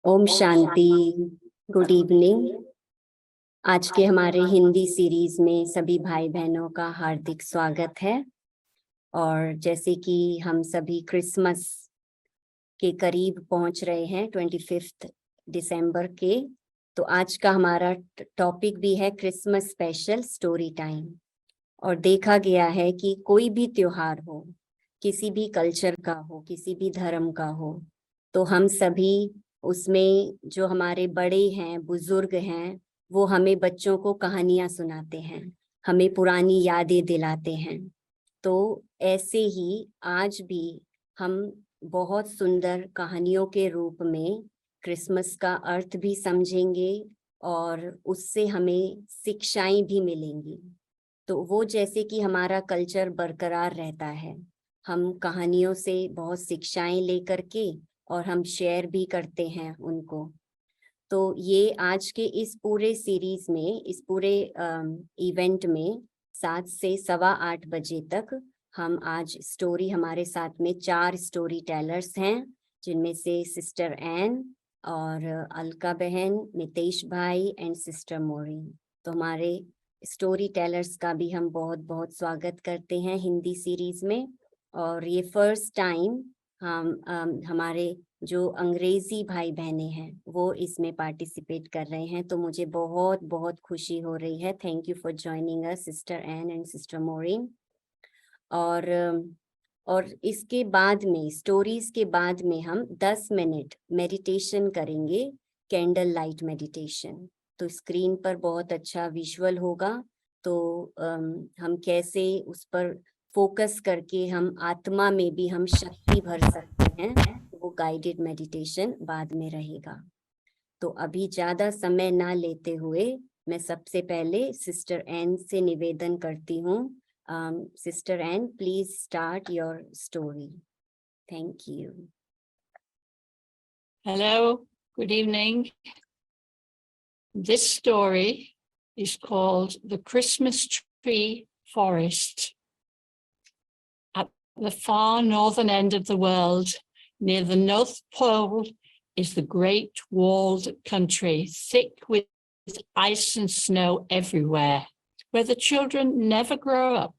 Om Shanti. Good evening. आज के हमारे हिंदी सीरीज में सभी भाई बहनों का हार्दिक स्वागत है। और जैसे कि हम सभी क्रिसमस के करीब पहुंच रहे हैं 25 दिसंबर के, तो आज का हमारा टॉपिक भी है क्रिसमस स्पेशल स्टोरी टाइम। और देखा गया है कि कोई भी त्योहार हो, किसी भी कल्चर का हो, किसी भी धर्म का हो, तो हम सभी उसमें जो हमारे बड़े हैं, बुजुर्ग हैं, वो हमें बच्चों को कहानियां सुनाते हैं, हमें पुरानी यादें दिलाते हैं। तो ऐसे ही आज भी हम बहुत सुंदर कहानियों के रूप में क्रिसमस का अर्थ भी समझेंगे और उससे हमें शिक्षाएं भी मिलेंगी। तो वो जैसे कि हमारा कल्चर बरकरार रहता है, हम कहानियों से बहुत शिक्षाएं लेकर के और हम शेयर भी करते हैं उनको। तो ये आज के इस पूरे सीरीज में, इस पूरे इवेंट में 7 से सवा 8 बजे तक हम आज स्टोरी, हमारे साथ में 4 स्टोरी टेलर्स हैं, जिनमें से सिस्टर एन और अलका बहन, मितेश भाई एंड सिस्टर मोरिन। तो हमारे स्टोरी टेलर्स का भी हम बहुत बहुत स्वागत करते हैं हिंदी सीरीज में। और ये फर्स्ट टाइम हम हमारे जो अंग्रेजी भाई बहने हैं वो इसमें पार्टिसिपेट कर रहे हैं, तो मुझे बहुत बहुत खुशी हो रही है। Thank you for joining us sister Ann and sister Maureen. और इसके बाद में, स्टोरीज के बाद में, हम 10 मिनट मेडिटेशन करेंगे, कैंडल लाइट मेडिटेशन। तो स्क्रीन पर बहुत अच्छा विजुअल होगा, तो हम कैसे उस पर फोकस करके हम आत्मा में भी हम शक्ति भर सकते हैं, वो गाइडेड मेडिटेशन बाद में रहेगा। तो अभी ज्यादा समय ना लेते हुए मैं सबसे पहले सिस्टर एन से निवेदन करती हूँ। Sister Ann, please start your story. Thank you. Hello, good evening. This story is called The Christmas Tree Forest. At the far northern end of the world, near the North Pole, is the great walled country, thick with ice and snow everywhere, where the children never grow up.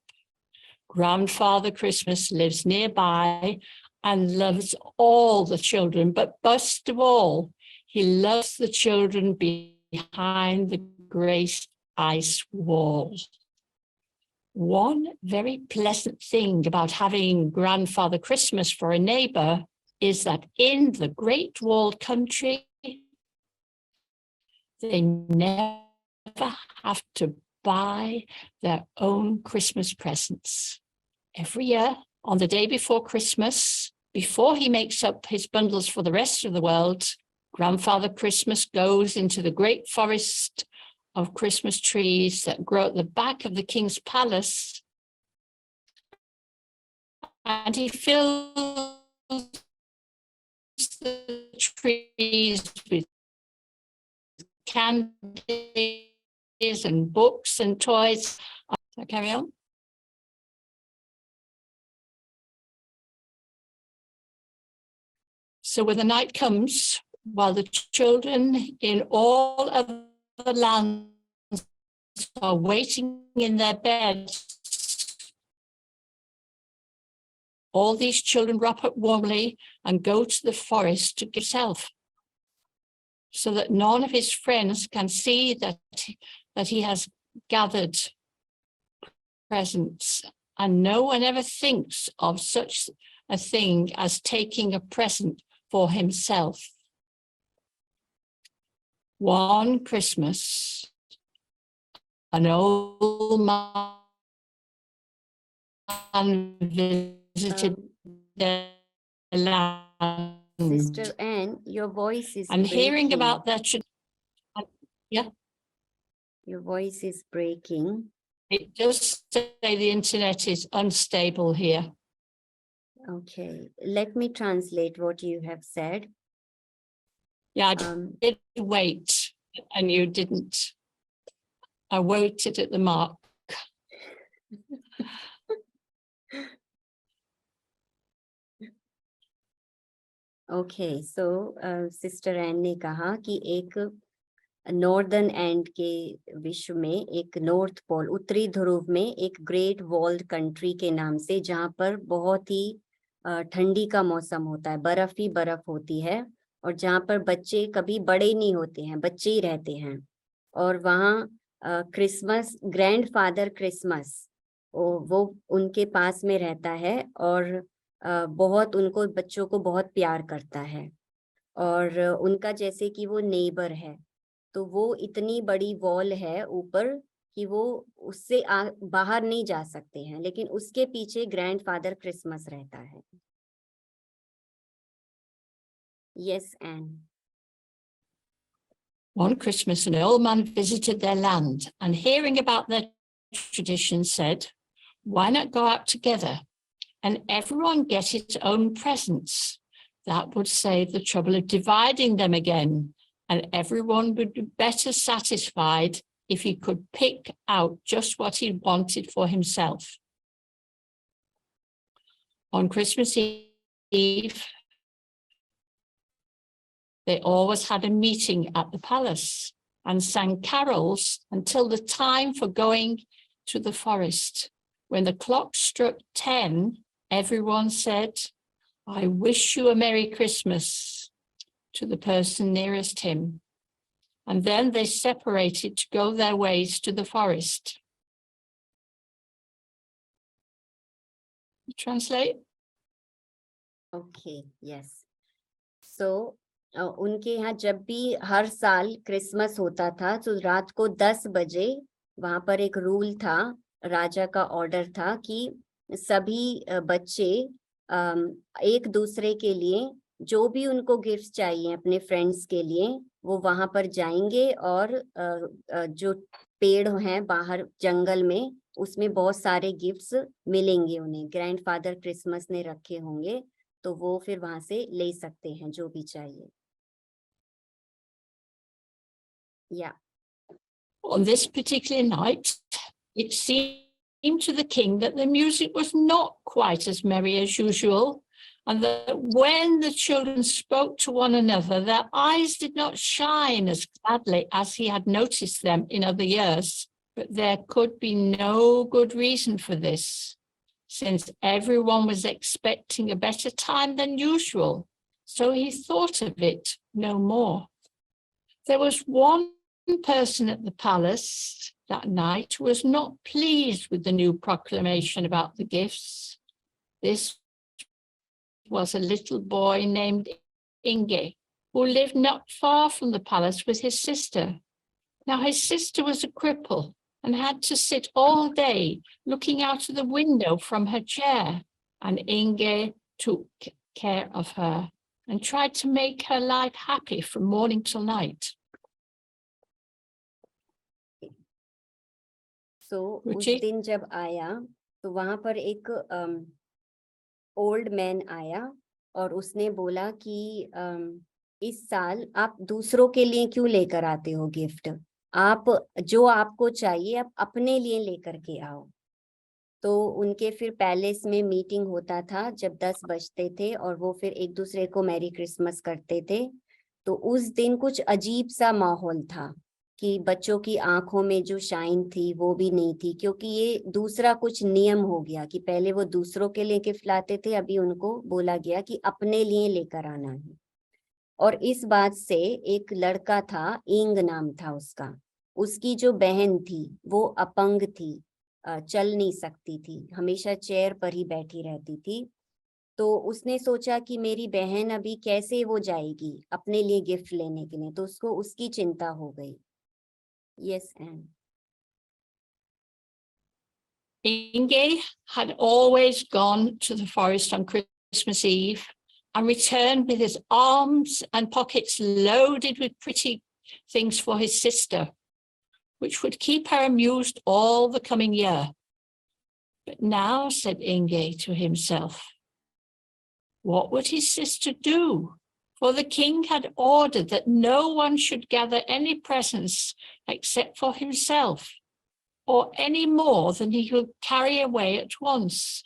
Grandfather Christmas lives nearby and loves all the children, but best of all, he loves the children behind the great ice wall. One very pleasant thing about having Grandfather Christmas for a neighbor is that in the Great Walled Country, they never have to buy their own Christmas presents. Every year, on the day before Christmas, before he makes up his bundles for the rest of the world, Grandfather Christmas goes into the great forest of Christmas trees that grow at the back of the king's palace, and he fills the trees with candies and books and toys. So carry on. So when the night comes, while the children in all other lands are waiting in their beds, all these children wrap up warmly and go to the forest to give himself, so that none of his friends can see that he has gathered presents, and no one ever thinks of such a thing as taking a present for himself. One Christmas, an old man visited their land. Sister Anne, your voice is And breaking. hearing about that, yeah, your voice is breaking. it does say the internet is unstable here. Okay, let me translate what you have said. Yeah, I did wait, and you didn't. I waited at the mark. Okay, so sister Ann ने कहा कि एक northern and के विश्व में एक north pole, उत्तरी ध्रुव में एक ग्रेट वॉल्ड कंट्री के नाम से, जहाँ पर बहुत ही ठंडी का मौसम होता है, बर्फ ही बर्फ होती है, और जहाँ पर बच्चे कभी बड़े नहीं होते हैं, बच्चे ही रहते हैं। और वहाँ क्रिसमस, ग्रैंडफादर क्रिसमस, वो उनके पास में रहता है, और बहुत उनको, बच्चों को बहुत प्यार करता है, और उनका जैसे कि वो नेबर है। तो वो इतनी बड़ी वॉल है ऊपर कि वो उससे बाहर नहीं जा सकते हैं, लेकिन उसके पीछे ग्रैंडफादर क्रिसमस रहता है। Yes Ann. One Christmas, an old man visited their land and, hearing about their tradition, said, "Why not go out together and everyone get its own presents? That would save the trouble of dividing them again, and everyone would be better satisfied if he could pick out just what he wanted for himself." On Christmas Eve, they always had a meeting at the palace and sang carols until the time for going to the forest. When the clock struck 10, everyone said, "I wish you a Merry Christmas," to the person nearest him. And then they separated to go their ways to the forest. Translate? Okay, yes. So उनके यहाँ जब भी हर साल Christmas होता था, तो रात को 10 बजे वहां पर एक रूल था, राजा का ऑर्डर था कि सभी बच्चे एक दूसरे के लिए जो भी उनको गिफ्ट चाहिए अपने फ्रेंड्स के लिए, वो वहां पर जाएंगे, और जो पेड़ हैं बाहर जंगल में, उसमें बहुत सारे गिफ्ट्स मिलेंगे उन्हें, ग्रैंडफादर क्रिसमस ने रखे होंगे, तो वो फिर वहां से ले सकते हैं जो भी चाहिए। या On this particular night, it seemed to the king that the music was not quite as merry as usual, and that when the children spoke to one another, their eyes did not shine as gladly as he had noticed them in other years. But there could be no good reason for this, since everyone was expecting a better time than usual, so he thought of it no more. There was one person at the palace that night who was not pleased with the new proclamation about the gifts. This was a little boy named Inge, who lived not far from the palace with his sister. Now his sister was a cripple and had to sit all day looking out of the window from her chair, and Inge took care of her and tried to make her life happy from morning till night. उस दिन जब आया, तो वहां पर एक old man आया, और उसने बोला कि इस साल आप दूसरों के लिए क्यों लेकर आते हो गिफ्ट, आप जो आपको चाहिए आप अपने लिए लेकर के आओ। तो उनके फिर पैलेस में मीटिंग होता था जब 10 बजते थे, और वो फिर एक दूसरे को मैरी क्रिसमस करते थे। तो उस दिन कुछ अजीब सा माहौल था कि बच्चों की आंखों में जो शाइन थी वो भी नहीं थी, क्योंकि ये दूसरा कुछ नियम हो गया कि पहले वो दूसरों के लिए गिफ्ट लाते थे, अभी उनको बोला गया कि अपने लिए लेकर आना है। और इस बात से एक लड़का था, इंग नाम था उसका, उसकी जो बहन थी वो अपंग थी, चल नहीं सकती थी, हमेशा चेयर पर ही बैठी रहती थी। तो उसने सोचा कि मेरी बहन अभी कैसे वो जाएगी अपने लिए गिफ्ट लेने के लिए, तो उसको उसकी चिंता हो गई। Yes Ann. Inge had always gone to the forest on Christmas Eve and returned with his arms and pockets loaded with pretty things for his sister, which would keep her amused all the coming year. But now, said Inge to himself, what would his sister do? For the king had ordered that no one should gather any presents except for himself, or any more than he could carry away at once.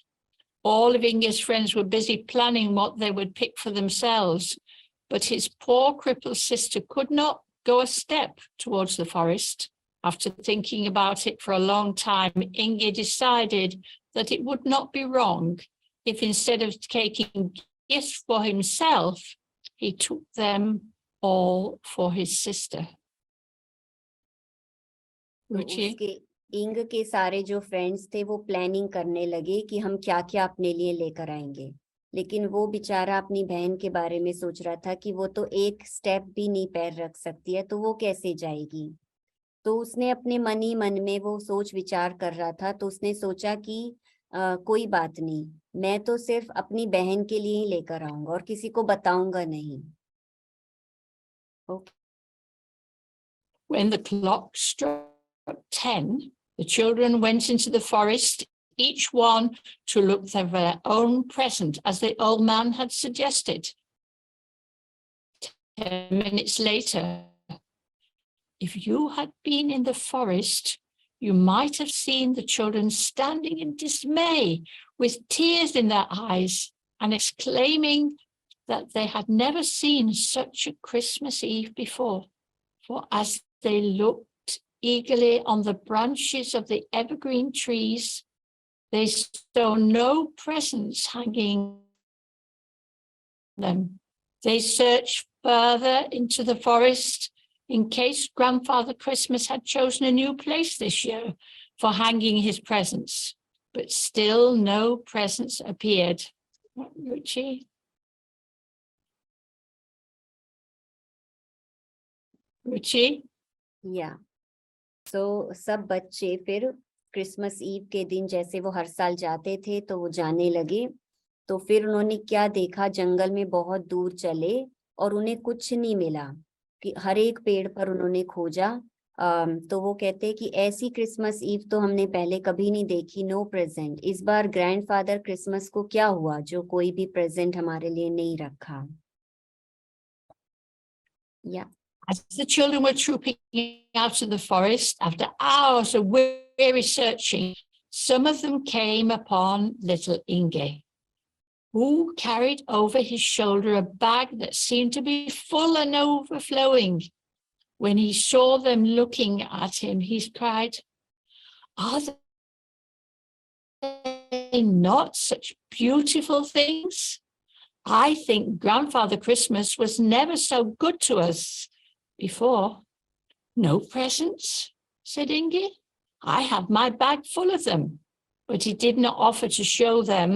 All of Inge's friends were busy planning what they would pick for themselves, but his poor crippled sister could not go a step towards the forest. After thinking about it for a long time, Inge decided that it would not be wrong if instead of taking gifts for himself, he took them all for his sister. Ruchi? उसके इंग के सारे जो friends थे वो planning करने लगे कि हम क्या क्या अपने लिए लेकर आएंगे, लेकिन वो बेचारा अपनी बहन के बारे में सोच रहा था कि वो तो एक स्टेप भी नहीं पैर रख सकती है, तो वो कैसे जाएगी। तो उसने अपने मन ही मन में वो सोच विचार कर रहा था, तो उसने सोचा कि कोई बात नहीं, मैं तो सिर्फ अपनी बहन के लिए ही लेकर आऊंगा और किसी को बताऊंगा नहीं। Okay. When the clock struck 10, the children went into the forest, each one to look for their own present, as the old man had suggested. 10 minutes later, if you had been in the forest, you might have seen the children standing in dismay with tears in their eyes and exclaiming that they had never seen such a Christmas Eve before. For as they looked eagerly on the branches of the evergreen trees, they saw no presents hanging them. They searched further into the forest in case Grandfather Christmas had chosen a new place this year for hanging his presents, but still no presents appeared. Ruchi? Ruchi? या तो सब बच्चे फिर Christmas ewe के दिन जैसे वो हर साल जाते थे तो वो जाने लगे। तो फिर उन्होंने क्या देखा, जंगल में बहुत दूर चले और उन्हें कुछ नहीं मिला, कि हर एक पेड़ पर उन्होंने खोजा। तो वो कहते हैं कि ऐसी क्रिसमस ईव तो हमने पहले कभी नहीं देखी, नो प्रेजेंट। इस बार ग्रैंडफादर क्रिसमस को क्या हुआ जो कोई भी प्रेजेंट हमारे लिए नहीं रखा। या As the children were trooping out of the forest, after hours of weary searching, some of them came upon little Inge, who carried over his shoulder a bag that seemed to be full and overflowing. When he saw them looking at him, he cried, "Are they not such beautiful things? I think Grandfather Christmas was never so good to us before." "No presents?" said Inge. "I have my bag full of them." But he did not offer to show them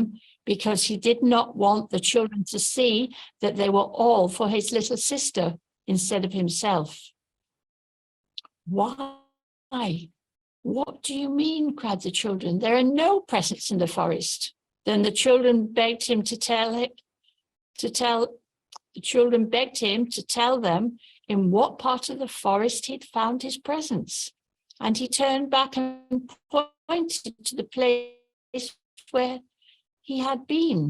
because he did not want the children to see that they were all for his little sister instead of himself. "Why? What do you mean?" cried the children. "There are no presents in the forest." Then the children begged him to tell them in what part of the forest he'd found his presents. And he turned back and pointed to the place where he had been.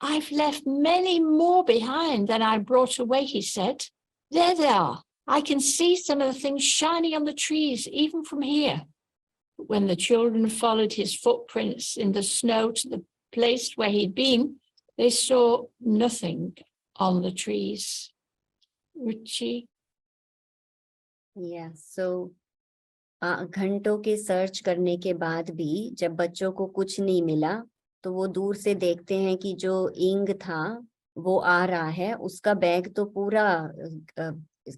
"I've left many more behind than I brought away," he said. "There they are. I can see some of the things shining on the trees, even from here." But when the children followed his footprints in the snow to the place where he'd been, they saw nothing on the trees. Ruchi? या सो घंटों के search करने के बाद भी जब बच्चों को कुछ नहीं मिला, तो वो दूर से देखते हैं कि जो इंग था वो आ रहा है, उसका बैग तो पूरा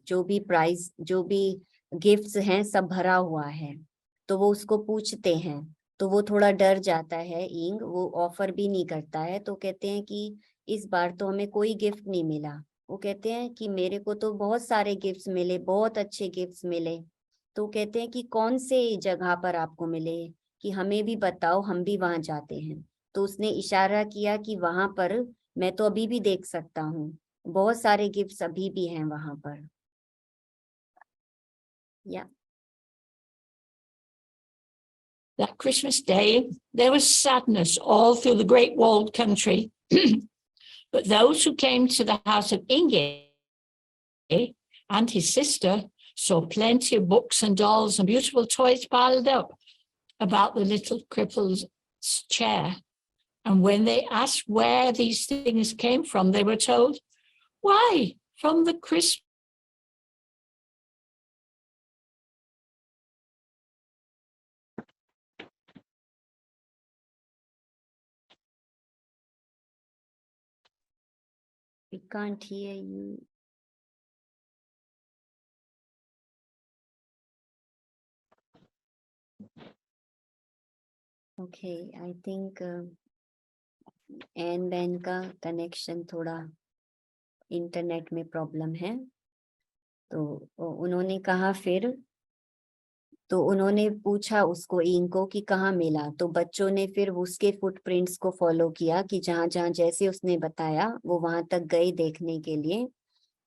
जो भी प्राइस, जो भी गिफ्ट्स हैं सब भरा हुआ है। तो वो उसको पूछते हैं, तो वो थोड़ा डर जाता है इंग, वो ऑफर भी नहीं करता है। तो कहते हैं कि इस बार तो हमें कोई गिफ्ट नहीं मिला। वो कहते हैं कि मेरे को तो बहुत सारे गिफ्ट्स मिले, बहुत अच्छे गिफ्ट्स मिले। तो कहते हैं कि कौन से जगह पर आपको मिले, कि हमें भी बताओ, हम भी वहां जाते हैं। तो उसने इशारा किया कि वहां पर मैं तो अभी भी देख सकता हूँ, बहुत सारे गिफ्ट्स अभी भी हैं वहां पर। या That Christmas Day, there was sadness all through the great walled country. But those who came to the house of Inge and his sister saw plenty of books and dolls and beautiful toys piled up about the little crippled's chair. And when they asked where these things came from, they were told, why, from the Christmas. We can't hear you. Okay, I think Ann बैन का connection थोड़ा internet में problem है, तो उन्होंने कहा फिर, तो उन्होंने पूछा उसको इनको कि कहाँ मिला, तो बच्चों ने फिर उसके फुटप्रिंट्स को फॉलो किया कि जहां जहां जैसे उसने बताया वो वहां तक गए देखने के लिए,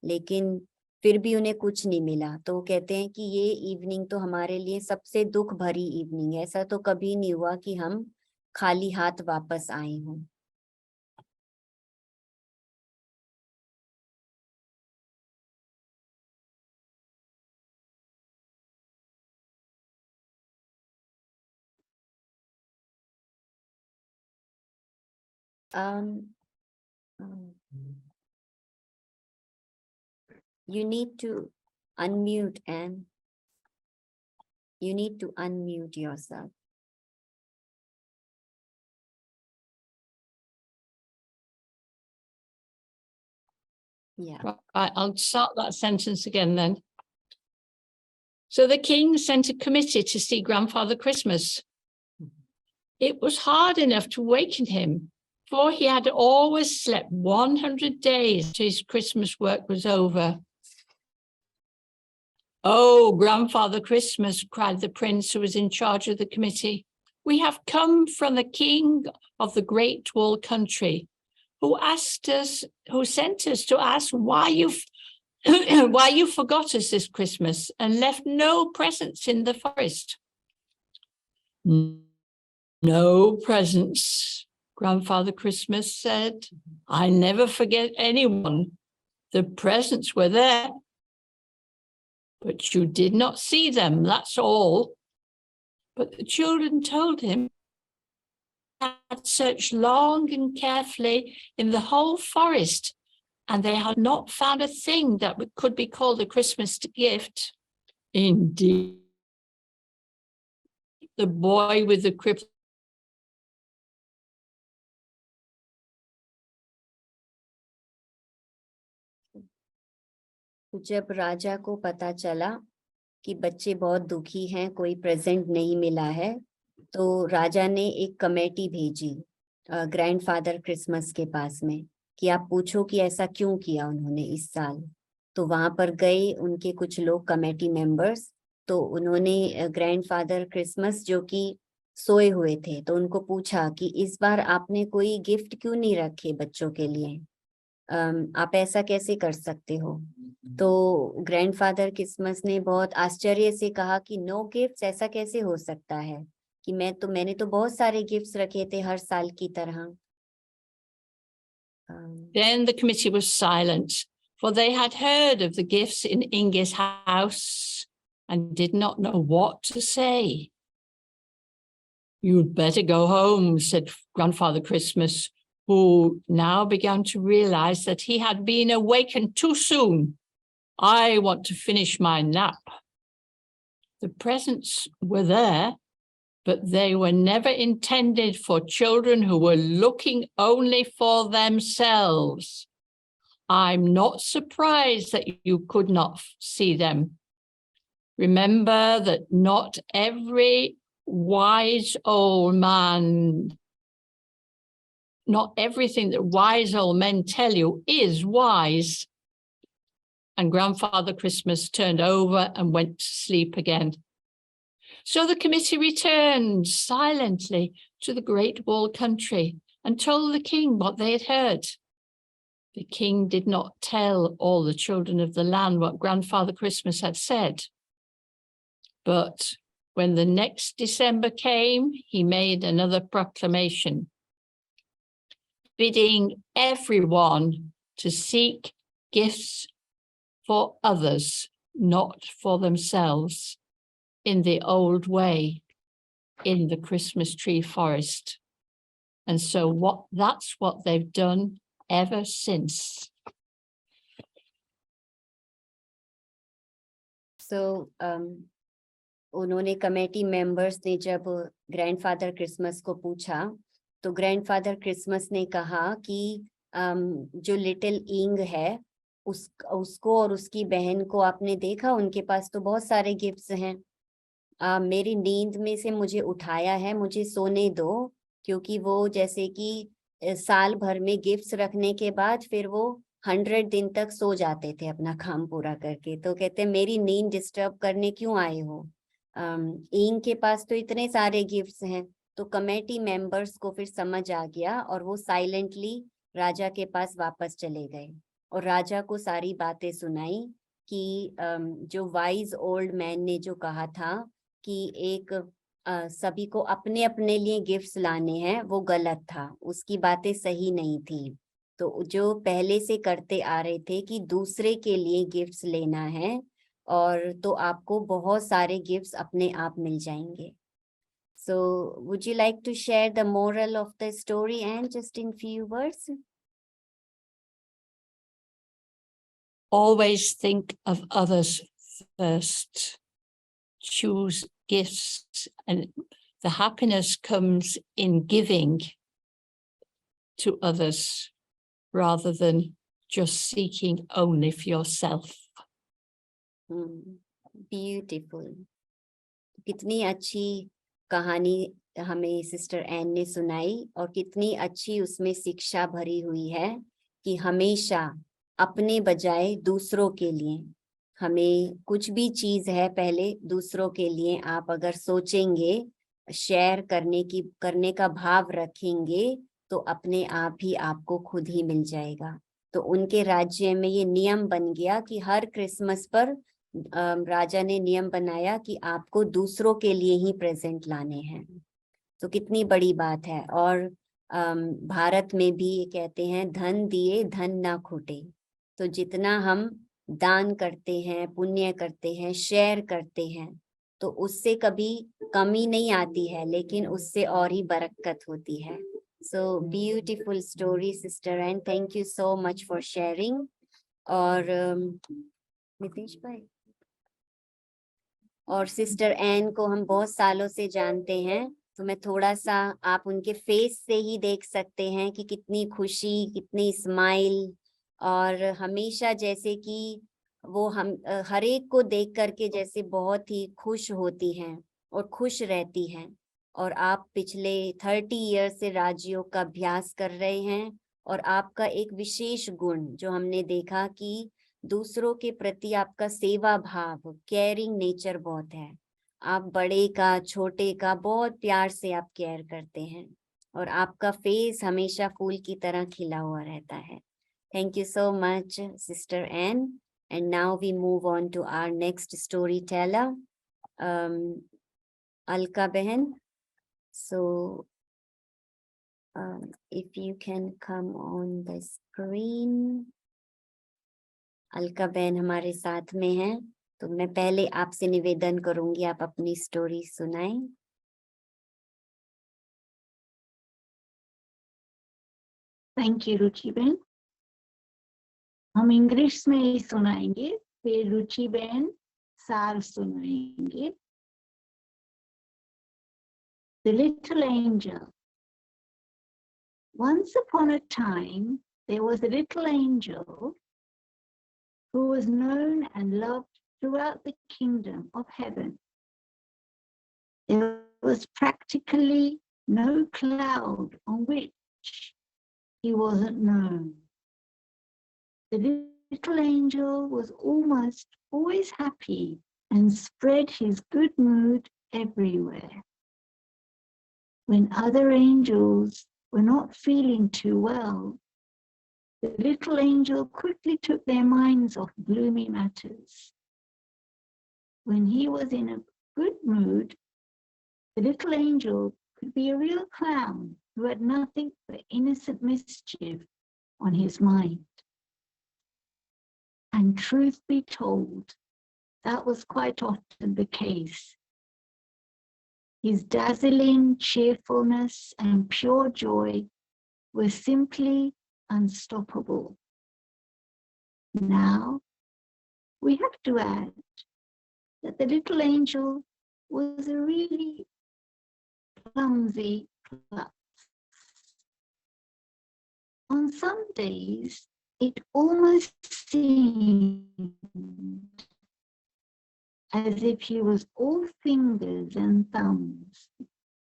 लेकिन फिर भी उन्हें कुछ नहीं मिला। तो वो कहते हैं कि ये इवनिंग तो हमारे लिए सबसे दुख भरी इवनिंग है, ऐसा तो कभी नहीं हुआ कि हम खाली हाथ वापस आए हों। You need to unmute and you need to unmute yourself. Yeah. Right, I'll start that sentence again then. So the king sent a committee to see Grandfather Christmas. It was hard enough to waken him, for he had always slept 100 days till his Christmas work was over. Oh, Grandfather Christmas, cried the prince who was in charge of the committee. We have come from the king of the great wall country, who sent us to ask why you forgot us this Christmas and left no presents in the forest. No presents, Grandfather Christmas said. I never forget anyone. The presents were there, but you did not see them, that's all. But the children told him they had searched long and carefully in the whole forest, and they had not found a thing that could be called a Christmas gift. Indeed, the boy with the crib. जब राजा को पता चला कि बच्चे बहुत दुखी हैं, कोई प्रेजेंट नहीं मिला है, तो राजा ने एक कमेटी भेजी ग्रैंडफादर क्रिसमस के पास में कि आप पूछो कि ऐसा क्यों किया उन्होंने इस साल। तो वहां पर गए उनके कुछ लोग, कमेटी मेंबर्स, तो उन्होंने ग्रैंडफादर क्रिसमस जो कि सोए हुए थे, तो उनको पूछा कि इस बार आपने कोई गिफ्ट क्यों नहीं रखे बच्चों के लिए, आप ऐसा कैसे कर सकते हो। तो ग्रैंडफादर क्रिसमस ने बहुत आश्चर्य से कहा कि नो गिफ्ट्स, ऐसा कैसे हो सकता है कि मैंने तो बहुत सारे गिफ्ट्स रखे थे हर साल की तरह। Then the committee was silent, for they had heard of the gifts in Inge's house and did not know what to say. You'd better go home, said Grandfather Christmas, who now began to realize that he had been awakened too soon. I want to finish my nap. The presents were there, but they were never intended for children who were looking only for themselves. I'm not surprised that you could not see them. Remember that not every wise old man, not everything that wise old men tell you is wise. And Grandfather Christmas turned over and went to sleep again. So the committee returned silently to the Great Wall country and told the king what they had heard. The king did not tell all the children of the land what Grandfather Christmas had said. But when the next December came, he made another proclamation, bidding everyone to seek gifts for others, not for themselves, in the old way, in the Christmas tree forest. And so that's what they've done ever since. So उन्होंने committee members ने जब grandfather Christmas को पूछा तो grandfather Christmas ने कहा कि जो लिटिल इंग है उसको और उसकी बहन को आपने देखा, उनके पास तो बहुत सारे गिफ्ट्स हैं। मेरी नींद में से मुझे उठाया है, मुझे सोने दो, क्योंकि वो जैसे कि साल भर में गिफ्ट्स रखने के बाद फिर वो 100 दिन तक सो जाते थे अपना काम पूरा करके। तो कहते हैं मेरी नींद डिस्टर्ब करने क्यों आए हो, इंग के पास तो इतने सारे गिफ्ट्स हैं। तो कमेटी मेंबर्स को फिर समझ आ गया और वो साइलेंटली राजा के पास वापस चले गए और राजा को सारी बातें सुनाई कि जो वाइज ओल्ड मैन ने जो कहा था कि एक सभी को अपने अपने लिए गिफ्ट्स लाने हैं, वो गलत था, उसकी बातें सही नहीं थी। तो जो पहले से करते आ रहे थे कि दूसरे के लिए गिफ्ट्स लेना है, और तो आपको बहुत सारे गिफ्ट्स अपने आप मिल जाएंगे। So would you like to share the moral of the story and just in few words? Always think of others first. Choose gifts, and the happiness comes in giving to others rather than just seeking only for yourself. Beautiful. कितनी अच्छी कहानी हमें sister Ann ने सुनाई और कितनी अच्छी उसमें शिक्षा भरी हुई है कि हमेशा अपने बजाय दूसरों के लिए, हमें कुछ भी चीज है पहले दूसरों के लिए आप अगर सोचेंगे, शेयर करने का भाव रखेंगे, तो अपने आप ही आपको खुद ही मिल जाएगा। तो उनके राज्य में ये नियम बन गया कि हर क्रिसमस पर राजा ने नियम बनाया कि आपको दूसरों के लिए ही प्रेजेंट लाने हैं। तो कितनी बड़ी बात है। और भारत में भी ये कहते हैं धन दिए धन ना खूटे। तो जितना हम दान करते हैं, पुण्य करते हैं, शेयर करते हैं, तो उससे कभी कमी नहीं आती है, लेकिन उससे और ही बरकत होती है। So beautiful story sister and thank you so much for sharing. और नितीश भाई और सिस्टर एन को हम बहुत सालों से जानते हैं, तो मैं थोड़ा सा, आप उनके फेस से ही देख सकते हैं कि कितनी खुशी, कितनी स्माइल, और हमेशा जैसे कि वो हम हर एक को देख करके जैसे बहुत ही खुश होती हैं और खुश रहती हैं। और आप पिछले 30 ईयर से राजयोग का अभ्यास कर रहे हैं, और आपका एक विशेष गुण जो हमने देखा कि दूसरों के प्रति आपका सेवा भाव, केयरिंग नेचर बहुत है। आप बड़े का छोटे का बहुत प्यार से आप केयर करते हैं, और आपका फेस हमेशा फूल की तरह खिला हुआ रहता है। Thank you so much sister Ann. And now we move on to our next story teller, Alka बहन। So if you can come on the screen. Alka बहन हमारे साथ में है, तो मैं पहले आपसे निवेदन करूंगी आप अपनी स्टोरी सुनाएं। थैंक यू रुचि बहन। हम इंग्लिश में ही सुनाएंगे, फिर रुचि बहन सार सुनाएंगे। The little angel. Once upon a time, there was a little angel who was known and loved throughout the kingdom of heaven. There was practically no cloud on which he wasn't known. The little angel was almost always happy and spread his good mood everywhere. When other angels were not feeling too well, the little angel quickly took their minds off gloomy matters. When he was in a good mood, the little angel could be a real clown who had nothing but innocent mischief on his mind. And truth be told, that was quite often the case. His dazzling cheerfulness and pure joy were simply unstoppable. Now, we have to add that the little angel was a really clumsy klutz. On some days, it almost seemed as if he was all fingers and thumbs.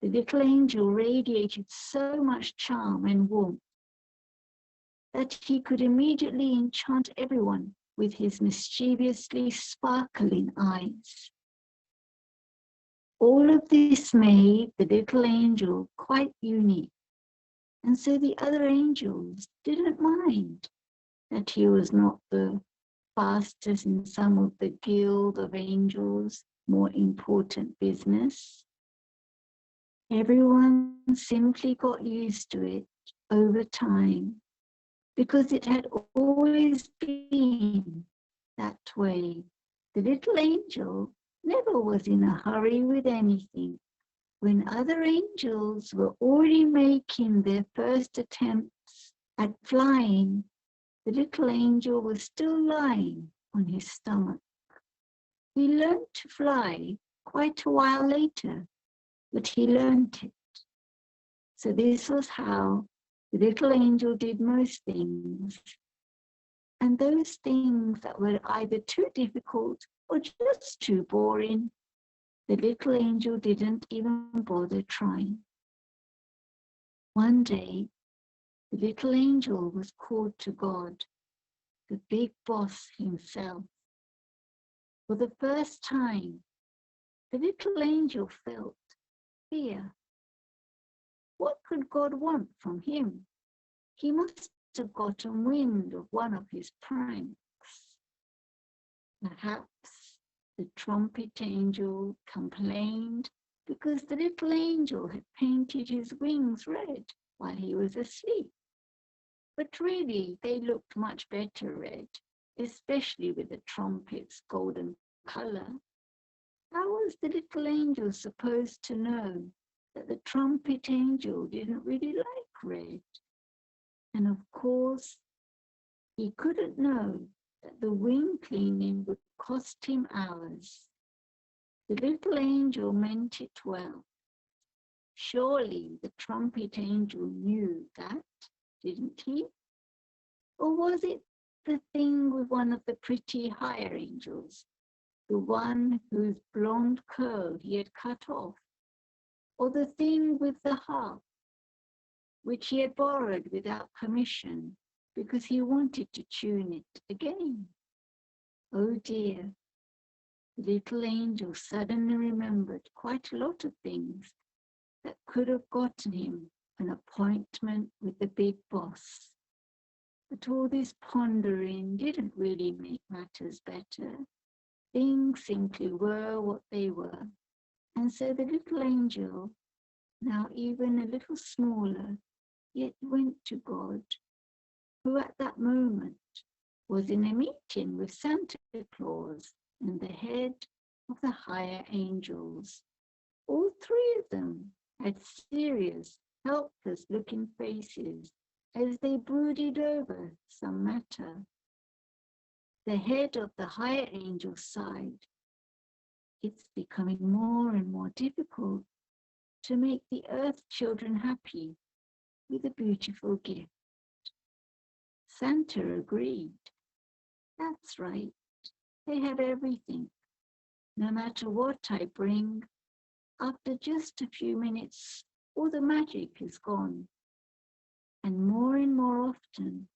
The little angel radiated so much charm and warmth that he could immediately enchant everyone with his mischievously sparkling eyes. All of this made the little angel quite unique, and so the other angels didn't mind that he was not the fastest in some of the guild of angels' more important business. Everyone simply got used to it over time, because it had always been that way. The little angel never was in a hurry with anything. When other angels were already making their first attempts at flying, the little angel was still lying on his stomach. He learned to fly quite a while later, but he learned it. So this was how the little angel did most things. And those things that were either too difficult or just too boring, the little angel didn't even bother trying. One day, the little angel was called to God, the big boss himself. For the first time, the little angel felt fear. What could God want from him? He must have gotten wind of one of his pranks. Perhaps the trumpet angel complained because the little angel had painted his wings red while he was asleep. But really, they looked much better red, especially with the trumpet's golden color. How was the little angel supposed to know that the trumpet angel didn't really like red? And of course, he couldn't know that the wing cleaning would cost him hours. The little angel meant it well. Surely the trumpet angel knew that, didn't he? Or was it the thing with one of the pretty higher angels, the one whose blonde curl he had cut off? Or the thing with the harp, which he had borrowed without permission because he wanted to tune it again? Oh dear, the little angel suddenly remembered quite a lot of things that could have gotten him an appointment with the big boss. But all this pondering didn't really make matters better. Things simply were what they were. And so the little angel, now even a little smaller, yet went to God, who at that moment was in a meeting with Santa Claus and the head of the higher angels. All three of them had serious, helpless-looking faces as they brooded over some matter. The head of the higher angel sighed. It's becoming more and more difficult to make the earth children happy with a beautiful gift. Santa agreed. That's right. They have everything. No matter what I bring, after just a few minutes, all the magic is gone. And more often,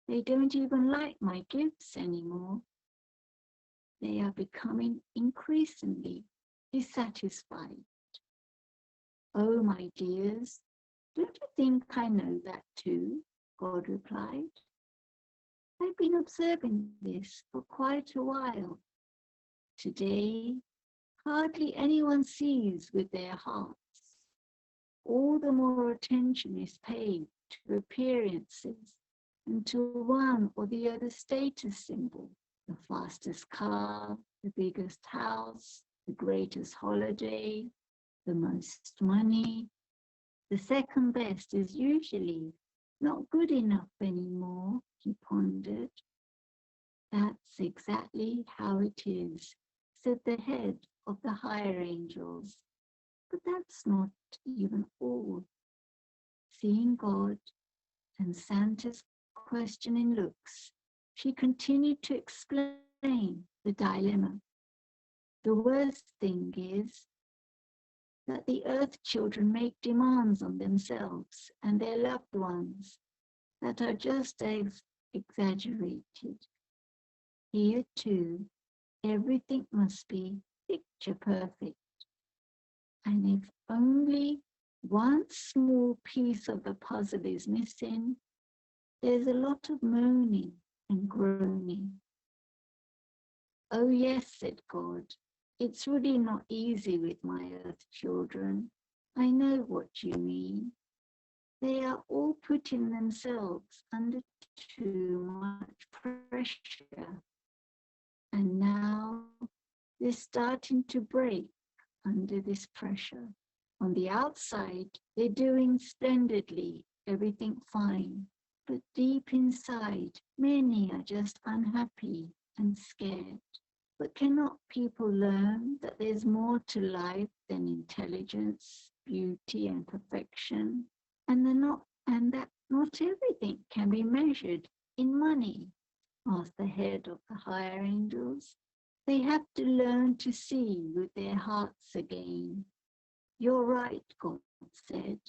they don't even like my gifts anymore. They are becoming increasingly dissatisfied. Oh, my dears, don't you think I know that too? God replied. I've been observing this for quite a while. Today, hardly anyone sees with their hearts. All the more attention is paid to appearances and to one or the other status symbol, the fastest car, the biggest house, the greatest holiday, the most money. The second best is usually not good enough anymore, he pondered. That's exactly how it is, said the head of the higher angels. But that's not even all. Seeing God and Santa's questioning looks, she continued to explain the dilemma. The worst thing is that the earth children make demands on themselves and their loved ones that are just as exaggerated. Here too, everything must be picture perfect. And if only one small piece of the puzzle is missing, there's a lot of moaning and groaning. Oh yes, said God, it's really not easy with my earth children. I know what you mean. They are all putting themselves under too much pressure. And now they're starting to break under this pressure. On the outside, they're doing splendidly, everything fine. But deep inside, many are just unhappy and scared. But cannot people learn that there's more to life than intelligence, beauty, and perfection? And that not everything can be measured in money, asked the head of the higher angels. They have to learn to see with their hearts again. You're right, God said,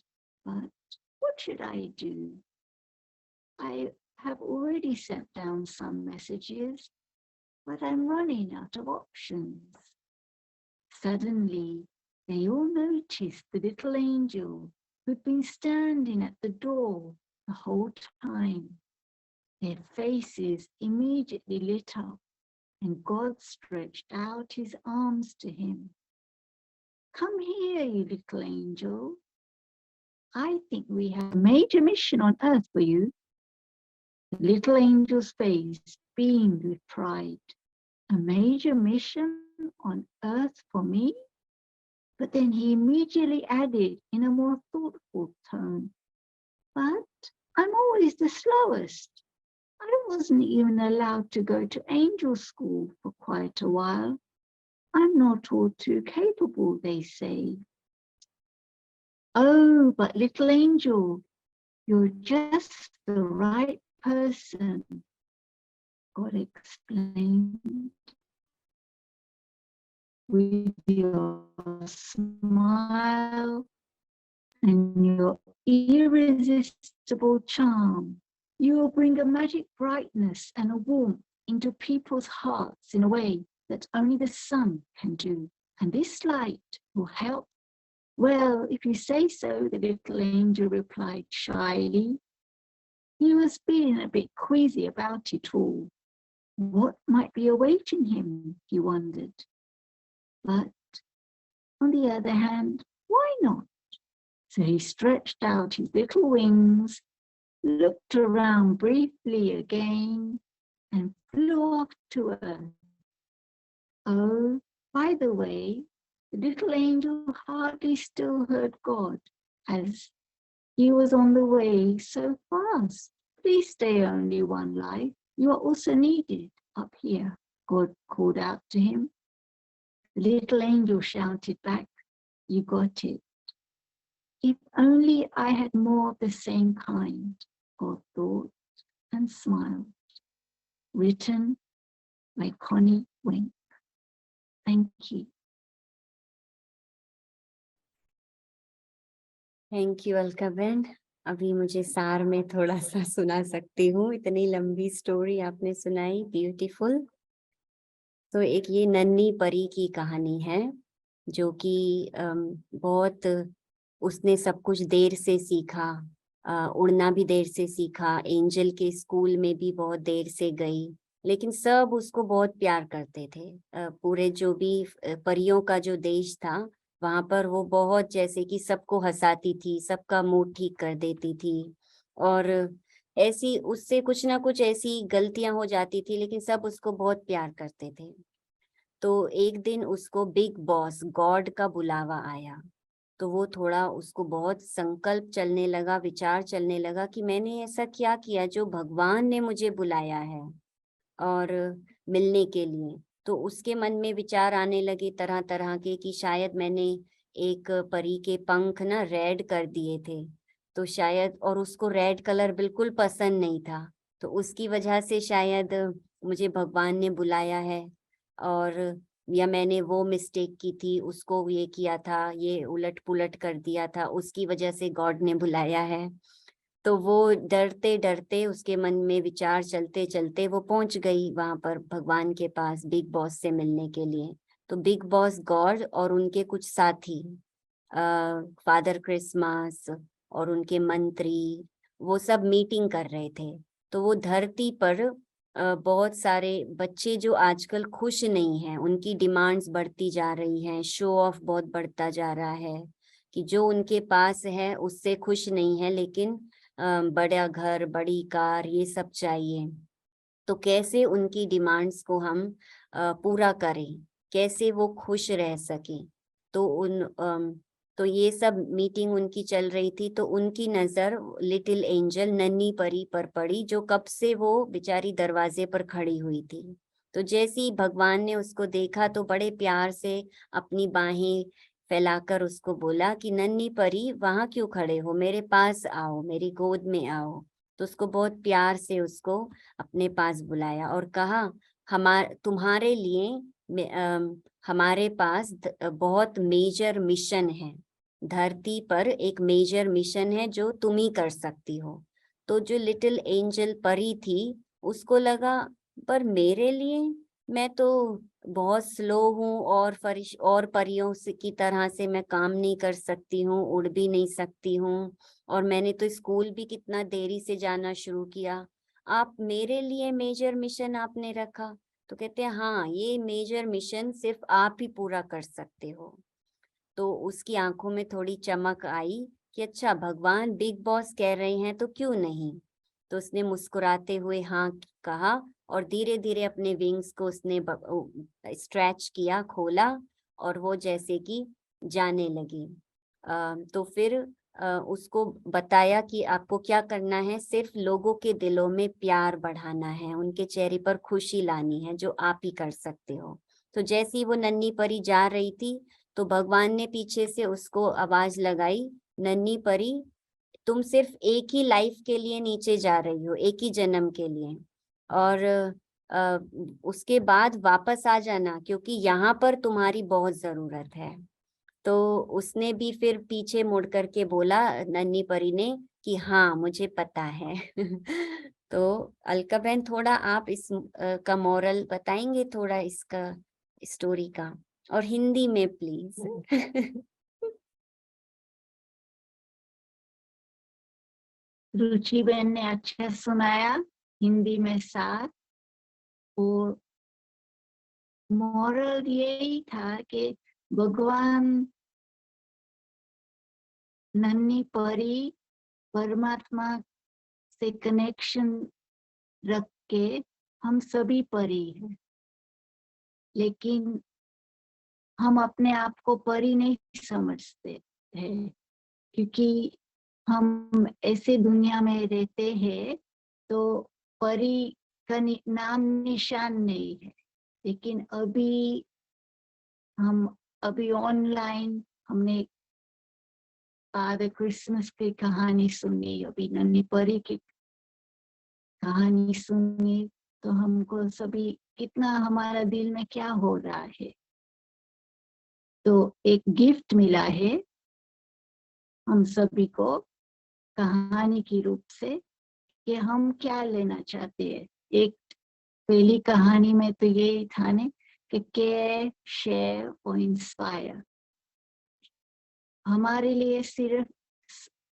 but what should I do? I have already sent down some messages, but I'm running out of options. Suddenly, they all noticed the little angel who'd been standing at the door the whole time. Their faces immediately lit up, and God stretched out his arms to him. Come here, you little angel. I think we have a major mission on earth for you. The little angel's face beamed with pride. A major mission on earth for me? But then he immediately added in a more thoughtful tone, but I'm always the slowest. I wasn't even allowed to go to angel school for quite a while. I'm not all too capable, they say. Oh, but little angel, you're just the right person, God explained. With your smile and your irresistible charm, you will bring a magic brightness and a warmth into people's hearts in a way that only the sun can do. And this light will help. Well, if you say so, the little angel replied shyly. He was feeling a bit queasy about it all. What might be awaiting him, he wondered. But on the other hand, why not? So he stretched out his little wings, looked around briefly again, and flew off to earth. Oh, by the way, the little angel hardly still heard God, as he was on the way so fast. Please stay only one life. You are also needed up here, God called out to him. The little angel shouted back, you got it. If only I had more of the same kind, God thought and smiled. Written by Connie Wink. Thank you. Thank you Alka बहन। अभी मुझे सार में थोड़ा सा सुना सकती हूँ, इतनी लंबी स्टोरी आपने सुनाई, ब्यूटीफुल। तो एक ये नन्ही परी की कहानी है जो कि बहुत, उसने सब कुछ देर से सीखा, उड़ना भी देर से सीखा, एंजल के स्कूल में भी बहुत देर से गई, लेकिन सब उसको बहुत प्यार करते थे। पूरे जो भी परियों का जो देश था वहां पर वो बहुत जैसे कि सबको हंसाती थी, सबका मूड ठीक कर देती थी, और ऐसी उससे कुछ ना कुछ ऐसी गलतियां हो जाती थी लेकिन सब उसको बहुत प्यार करते थे। तो एक दिन उसको बिग बॉस गॉड का बुलावा आया तो वो थोड़ा उसको बहुत संकल्प चलने लगा, विचार चलने लगा कि मैंने ऐसा क्या किया जो भगवान ने मुझे बुलाया है और मिलने के लिए। तो उसके मन में विचार आने लगे तरह तरह के कि शायद मैंने एक परी के पंख ना रेड कर दिए थे, तो शायद, और उसको रेड कलर बिल्कुल पसंद नहीं था, तो उसकी वजह से शायद मुझे भगवान ने बुलाया है। और या मैंने वो मिस्टेक की थी, उसको ये किया था, ये उलट पुलट कर दिया था, उसकी वजह से गॉड ने बुलाया है। तो वो डरते डरते, उसके मन में विचार चलते चलते वो पहुंच गई वहां पर भगवान के पास बिग बॉस से मिलने के लिए। तो बिग बॉस गॉड और उनके कुछ साथी, फादर क्रिसमस और उनके मंत्री, वो सब मीटिंग कर रहे थे। तो वो धरती पर बहुत सारे बच्चे जो आजकल खुश नहीं हैं, उनकी डिमांड्स बढ़ती जा रही हैं, शो ऑफ बहुत बढ़ता जा रहा है, कि जो उनके पास है उससे खुश नहीं है, लेकिन बड़ा घर, बड़ी कार, ये सब चाहिए। तो कैसे उनकी डिमांड्स को हम पूरा करें, कैसे वो खुश रह सके। तो तो ये सब मीटिंग उनकी चल रही थी। तो उनकी नजर लिटिल एंजल, नन्ही परी पर पड़ी, जो कब से वो बेचारी दरवाजे पर खड़ी हुई थी। तो जैसे ही भगवान ने उसको देखा तो बड़े प्यार से अपनी बाहें फैलाकर उसको बोला कि नन्ही परी, वहां क्यों खड़े हो, मेरे पास आओ, मेरी गोद में आओ। तो उसको बहुत प्यार से उसको अपने पास बुलाया और कहा, तुम्हारे लिए हमारे पास बहुत मेजर मिशन है, धरती पर एक मेजर मिशन है जो तुम ही कर सकती हो। तो जो लिटिल एंजल परी थी, उसको लगा, पर मेरे लिए, मैं तो बहुत स्लो हूँ और फरिश और परियों से की तरह से मैं काम नहीं कर सकती हूँ, उड़ भी नहीं सकती हूँ, और मैंने तो स्कूल भी कितना देरी से जाना शुरू किया, आप मेरे लिए मेजर मिशन आपने रखा। तो कहते हैं हाँ, ये मेजर मिशन सिर्फ आप ही पूरा कर सकते हो। तो उसकी आंखों में थोड़ी चमक आई कि अच्छा, भगवान बिग बॉस कह रहे हैं तो क्यों नहीं। तो उसने मुस्कुराते हुए हाँ कहा, और धीरे धीरे अपने विंग्स को उसने स्ट्रेच किया, खोला, और वो जैसे कि जाने लगी। तो फिर उसको बताया कि आपको क्या करना है, सिर्फ लोगों के दिलों में प्यार बढ़ाना है, उनके चेहरे पर खुशी लानी है, जो आप ही कर सकते हो। तो जैसे ही वो नन्ही परी जा रही थी, तो भगवान ने पीछे से उसको आवाज लगाई, नन्ही परी, तुम सिर्फ एक ही लाइफ के लिए नीचे जा रही हो, एक ही जन्म के लिए, और अ, उसके बाद वापस आ जाना, क्योंकि यहाँ पर तुम्हारी बहुत जरूरत है। तो उसने भी फिर पीछे मुड़ करके बोला, नन्ही परी ने, कि हाँ मुझे पता है। तो अलका बहन, थोड़ा आप इस का मोरल बताएंगे, थोड़ा इसका स्टोरी का, और हिंदी में प्लीज। रुचि बहन ने अच्छा सुनाया हिंदी में साथ। और मॉरल यही था कि भगवान, नन्ही परी, परमात्मा से कनेक्शन रख के हम सभी परी हैं, लेकिन हम अपने आप को परी नहीं समझते हैं, क्योंकि हम ऐसे दुनिया में रहते हैं तो परी का नाम निशान नहीं है। लेकिन अभी ऑनलाइन हमने फादर क्रिसमस की कहानी सुनी, अभी नन्ही परी की कहानी सुनी, तो हमको सभी कितना हमारा दिल में क्या हो रहा है। तो एक गिफ्ट मिला है हम सभी को कहानी के रूप से, कि हम क्या लेना चाहते हैं। एक पहली कहानी में तो यही था ने कि केयर, शेयर और इंस्पायर। हमारे लिए सिर्फ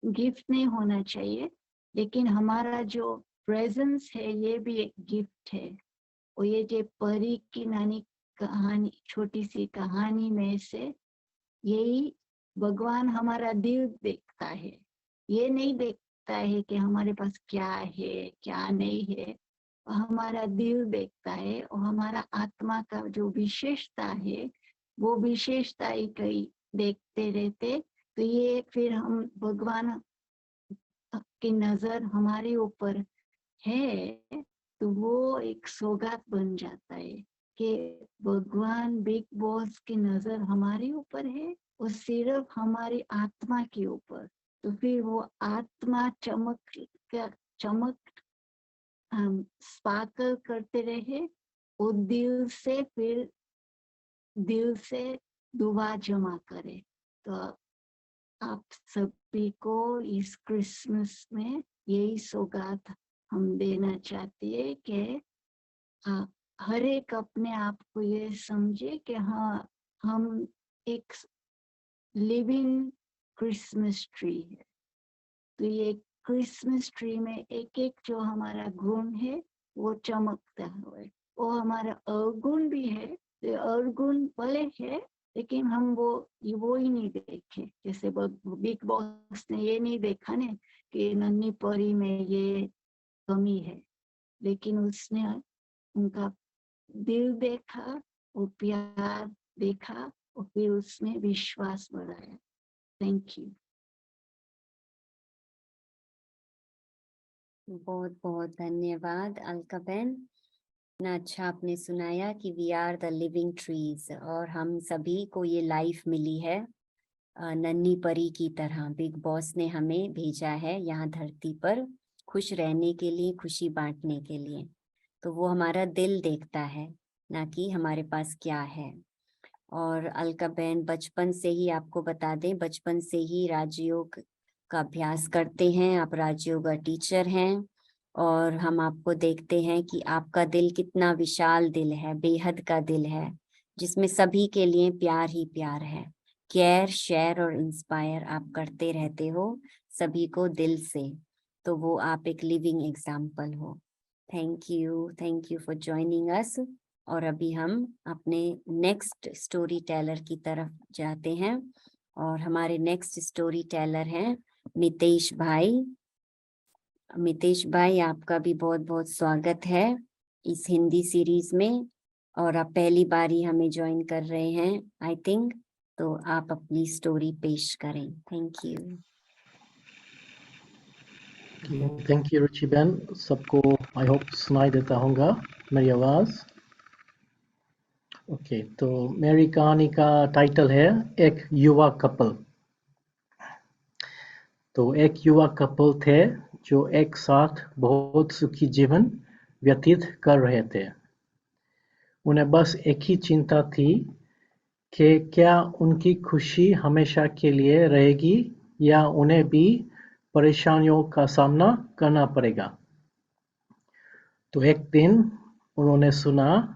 गिफ्ट नहीं होना चाहिए, लेकिन हमारा जो प्रेजेंस है ये भी एक गिफ्ट है। और ये जो परी की नानी कहानी, छोटी सी कहानी में से, यही भगवान हमारा दिल देखता है। ये नहीं देखता है कि हमारे पास क्या है क्या नहीं है, हमारा दिल देखता है। और हमारा आत्मा का जो विशेषता है, वो विशेषता ही कहीं देखते रहते, तो ये फिर हम भगवान की नजर हमारे ऊपर है तो वो एक सौगात बन जाता है कि भगवान बिग बॉस की नजर हमारे ऊपर है और सिर्फ हमारी आत्मा के ऊपर। तो फिर वो आत्मा चमक स्पार्कल करते रहे और दिल से दुआ जमा करे। तो आप सभी को इस क्रिसमस में यही सौगात हम देना चाहते हैं कि हर एक अपने आप को ये समझे कि हाँ, हम एक लिविंग क्रिसमस ट्री है। तो ये क्रिसमस ट्री में एक एक जो हमारा गुण है वो चमकता है, वो हमारा अवगुण भी है। तो अवगुण भले है लेकिन हम वो ही नहीं देखे। जैसे बिग बॉस ने ये नहीं देखा ने कि नन्ही परी में ये कमी है, लेकिन उसने उनका दिल देखा, वो प्यार देखा और फिर उसमें विश्वास बढ़ाया। Thank you. बहुत बहुत धन्यवाद अलका बहन। इतना अच्छा आपने सुनाया कि we are the living trees, और हम सभी को ये लाइफ मिली है नन्ही परी की तरह। बिग बॉस ने हमें भेजा है यहाँ धरती पर खुश रहने के लिए, खुशी बांटने के लिए। तो वो हमारा दिल देखता है, ना कि हमारे पास क्या है। और अलका बहन बचपन से ही, आपको बता दें, बचपन से ही राजयोग का अभ्यास करते हैं। आप राजयोग टीचर हैं और हम आपको देखते हैं कि आपका दिल कितना विशाल दिल है, बेहद का दिल है, जिसमें सभी के लिए प्यार ही प्यार है। केयर, शेयर और इंस्पायर आप करते रहते हो सभी को दिल से। तो वो आप एक लिविंग एग्जाम्पल हो। थैंक यू फॉर जॉइनिंग अस। और अभी हम अपने नेक्स्ट स्टोरी टेलर की तरफ जाते हैं, और हमारे नेक्स्ट स्टोरी टेलर हैं मितेश भाई। मितेश भाई, आपका भी बहुत बहुत स्वागत है इस हिंदी सीरीज में, और आप पहली बार ही हमें ज्वाइन कर रहे हैं आई थिंक। तो आप अपनी स्टोरी पेश करें। Thank you. थैंक यू रुचि बहन। सबको आई होप सुनाई देता होगा मेरी आवाज़। ओके, तो मेरी कहानी का टाइटल है एक युवा कपल। तो एक युवा कपल थे जो एक साथ बहुत सुखी जीवन व्यतीत कर रहे थे। उन्हें बस एक ही चिंता थी कि क्या उनकी खुशी हमेशा के लिए रहेगी या उन्हें भी परेशानियों का सामना करना पड़ेगा। तो एक दिन उन्होंने सुना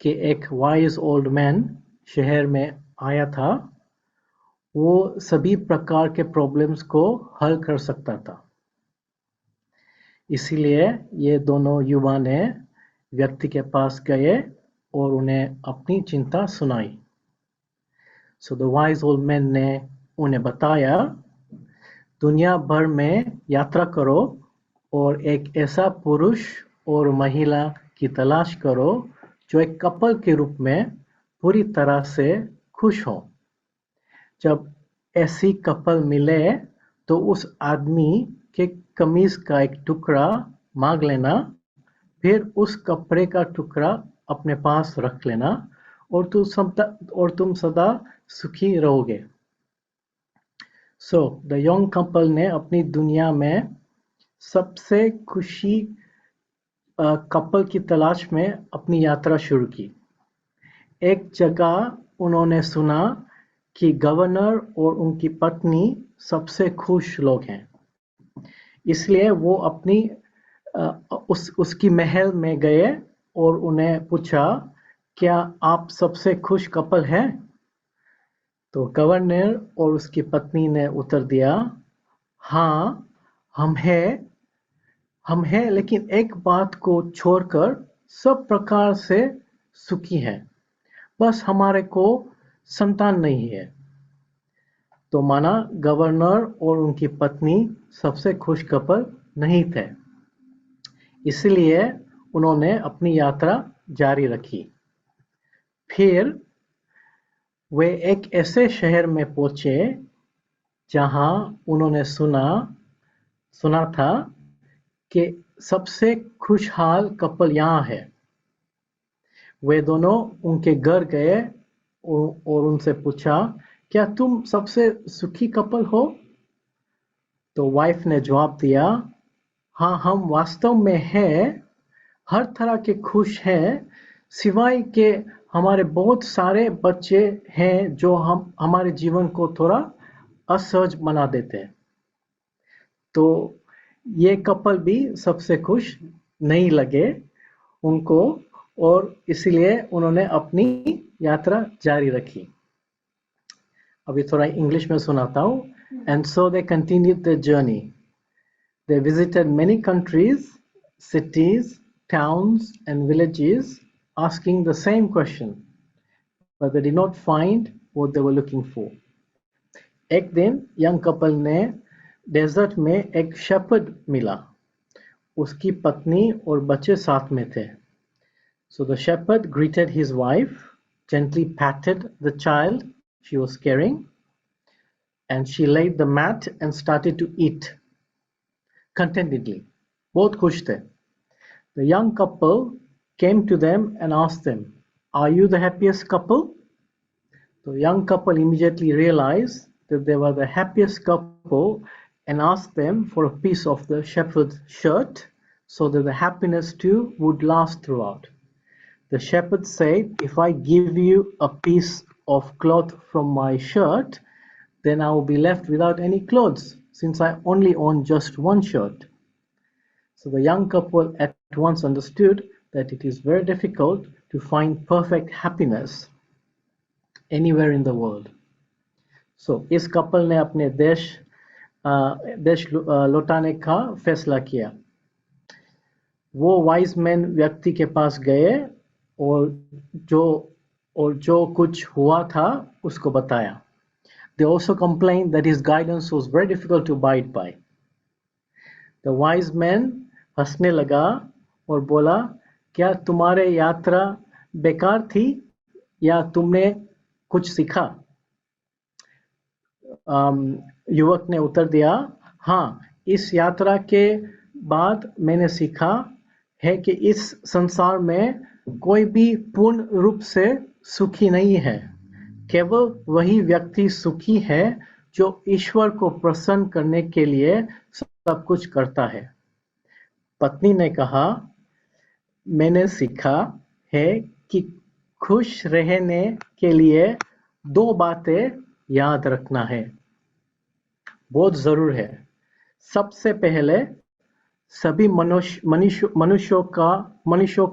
कि एक वाइज ओल्ड मैन शहर में आया था। वो सभी प्रकार के प्रॉब्लम्स को हल कर सकता था। इसीलिए ये दोनों युवा ने व्यक्ति के पास गए और उन्हें अपनी चिंता सुनाई। So the wise old man ने उन्हें बताया, दुनिया भर में यात्रा करो और एक ऐसा पुरुष और महिला की तलाश करो जो एक कपल के रूप में पूरी तरह से खुश हो। जब ऐसी कपल मिले तो उस आदमी के कमीज का एक टुकड़ा मांग लेना, फिर उस कपड़े का टुकड़ा अपने पास रख लेना और तुम सदा सुखी रहोगे। सो द यंग कपल ने अपनी दुनिया में सबसे खुशी कपल की तलाश में अपनी यात्रा शुरू की। एक जगह उन्होंने सुना कि गवर्नर और उनकी पत्नी सबसे खुश लोग हैं। इसलिए वो अपनी उसकी महल में गए और उन्हें पूछा, क्या आप सबसे खुश कपल हैं? तो गवर्नर और उसकी पत्नी ने उत्तर दिया, हाँ हम हैं, लेकिन एक बात को छोड़कर सब प्रकार से सुखी हैं, बस हमारे को संतान नहीं है। तो माना गवर्नर और उनकी पत्नी सबसे खुश कपल नहीं थे। इसलिए उन्होंने अपनी यात्रा जारी रखी। फिर वे एक ऐसे शहर में पहुंचे जहां उन्होंने सुना था कि सबसे खुशहाल कपल यहाँ है। वे दोनों उनके घर गए और उनसे पूछा, क्या तुम सबसे सुखी कपल हो? तो वाइफ ने जवाब दिया, हाँ, हम वास्तव में हैं, हर तरह के खुश हैं, सिवाय के हमारे बहुत सारे बच्चे हैं जो हमारे जीवन को थोड़ा असहज बना देते हैं। तो ये कपल भी सबसे खुश नहीं लगे उनको, और इसलिए उन्होंने अपनी यात्रा जारी रखी। अभी थोड़ा इंग्लिश में सुनाता हूँ। And so they continued their journey. They visited many countries, cities, towns and villages, asking the same question, but they did not find what they were looking for. एक दिन यंग कपल ने desert में एक shepherd मिला। उसकी पत्नी और बच्चे साथ में थे। So the shepherd greeted his wife, gently patted the child she was carrying, and she laid the mat and started to eat contentedly. बहुत खुश थे। The young couple came to them and asked them, "Are you the happiest couple?" The young couple immediately realized that they were the happiest couple and asked them for a piece of the shepherd's shirt so that the happiness too would last throughout. The shepherd said, "If I give you a piece of cloth from my shirt, then I will be left without any clothes, since I only own just one shirt." So the young couple at once understood that it is very difficult to find perfect happiness anywhere in the world. So इस couple ने अपने देश लौटाने का फैसला किया। वो wise man व्यक्ति के पास गए और जो कुछ हुआ था उसको बताया। They also complained that his guidance was very difficult to abide by. The wise man हंसने लगा और बोला, क्या तुम्हारे यात्रा बेकार थी या तुमने कुछ सीखा? युवक ने उत्तर दिया, हाँ, इस यात्रा के बाद मैंने सीखा है कि इस संसार में कोई भी पूर्ण रूप से सुखी नहीं है। केवल वही व्यक्ति सुखी है जो ईश्वर को प्रसन्न करने के लिए सब कुछ करता है। पत्नी ने कहा, मैंने सीखा है कि खुश रहने के लिए 2 बातें याद रखना है, बहुत जरूर है। सबसे पहले, सभी मनुष्यों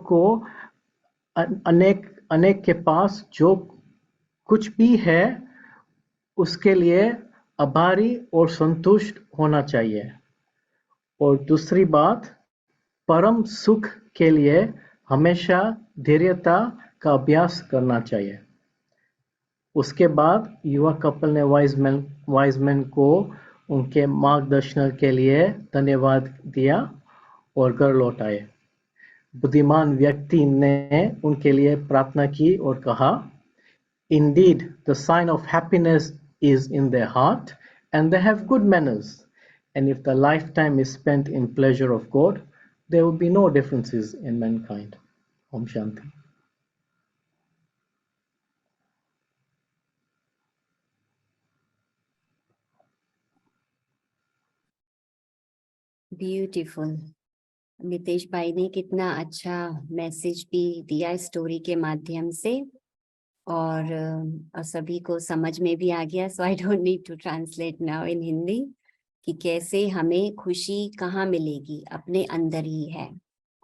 को अनेक के पास जो कुछ भी है उसके लिए आभारी और संतुष्ट होना चाहिए। और दूसरी बात, परम सुख के लिए हमेशा धैर्यता का अभ्यास करना चाहिए। उसके बाद युवा कपल ने वाइज मैन को उनके मार्गदर्शन के लिए धन्यवाद दिया और घर लौट आए। बुद्धिमान व्यक्ति ने उनके लिए प्रार्थना की और कहा, Indeed, the sign of happiness is in their heart, and they have good manners. And if the lifetime is spent in pleasure of God, there will be no differences in mankind. Om Shanti. Beautiful. Nitesh भाई ने कितना अच्छा message भी दिया story के माध्यम से, और सभी को समझ में भी आ गया। So I don't need to translate now in Hindi, कि कैसे हमें खुशी कहाँ मिलेगी, अपने अंदर ही है,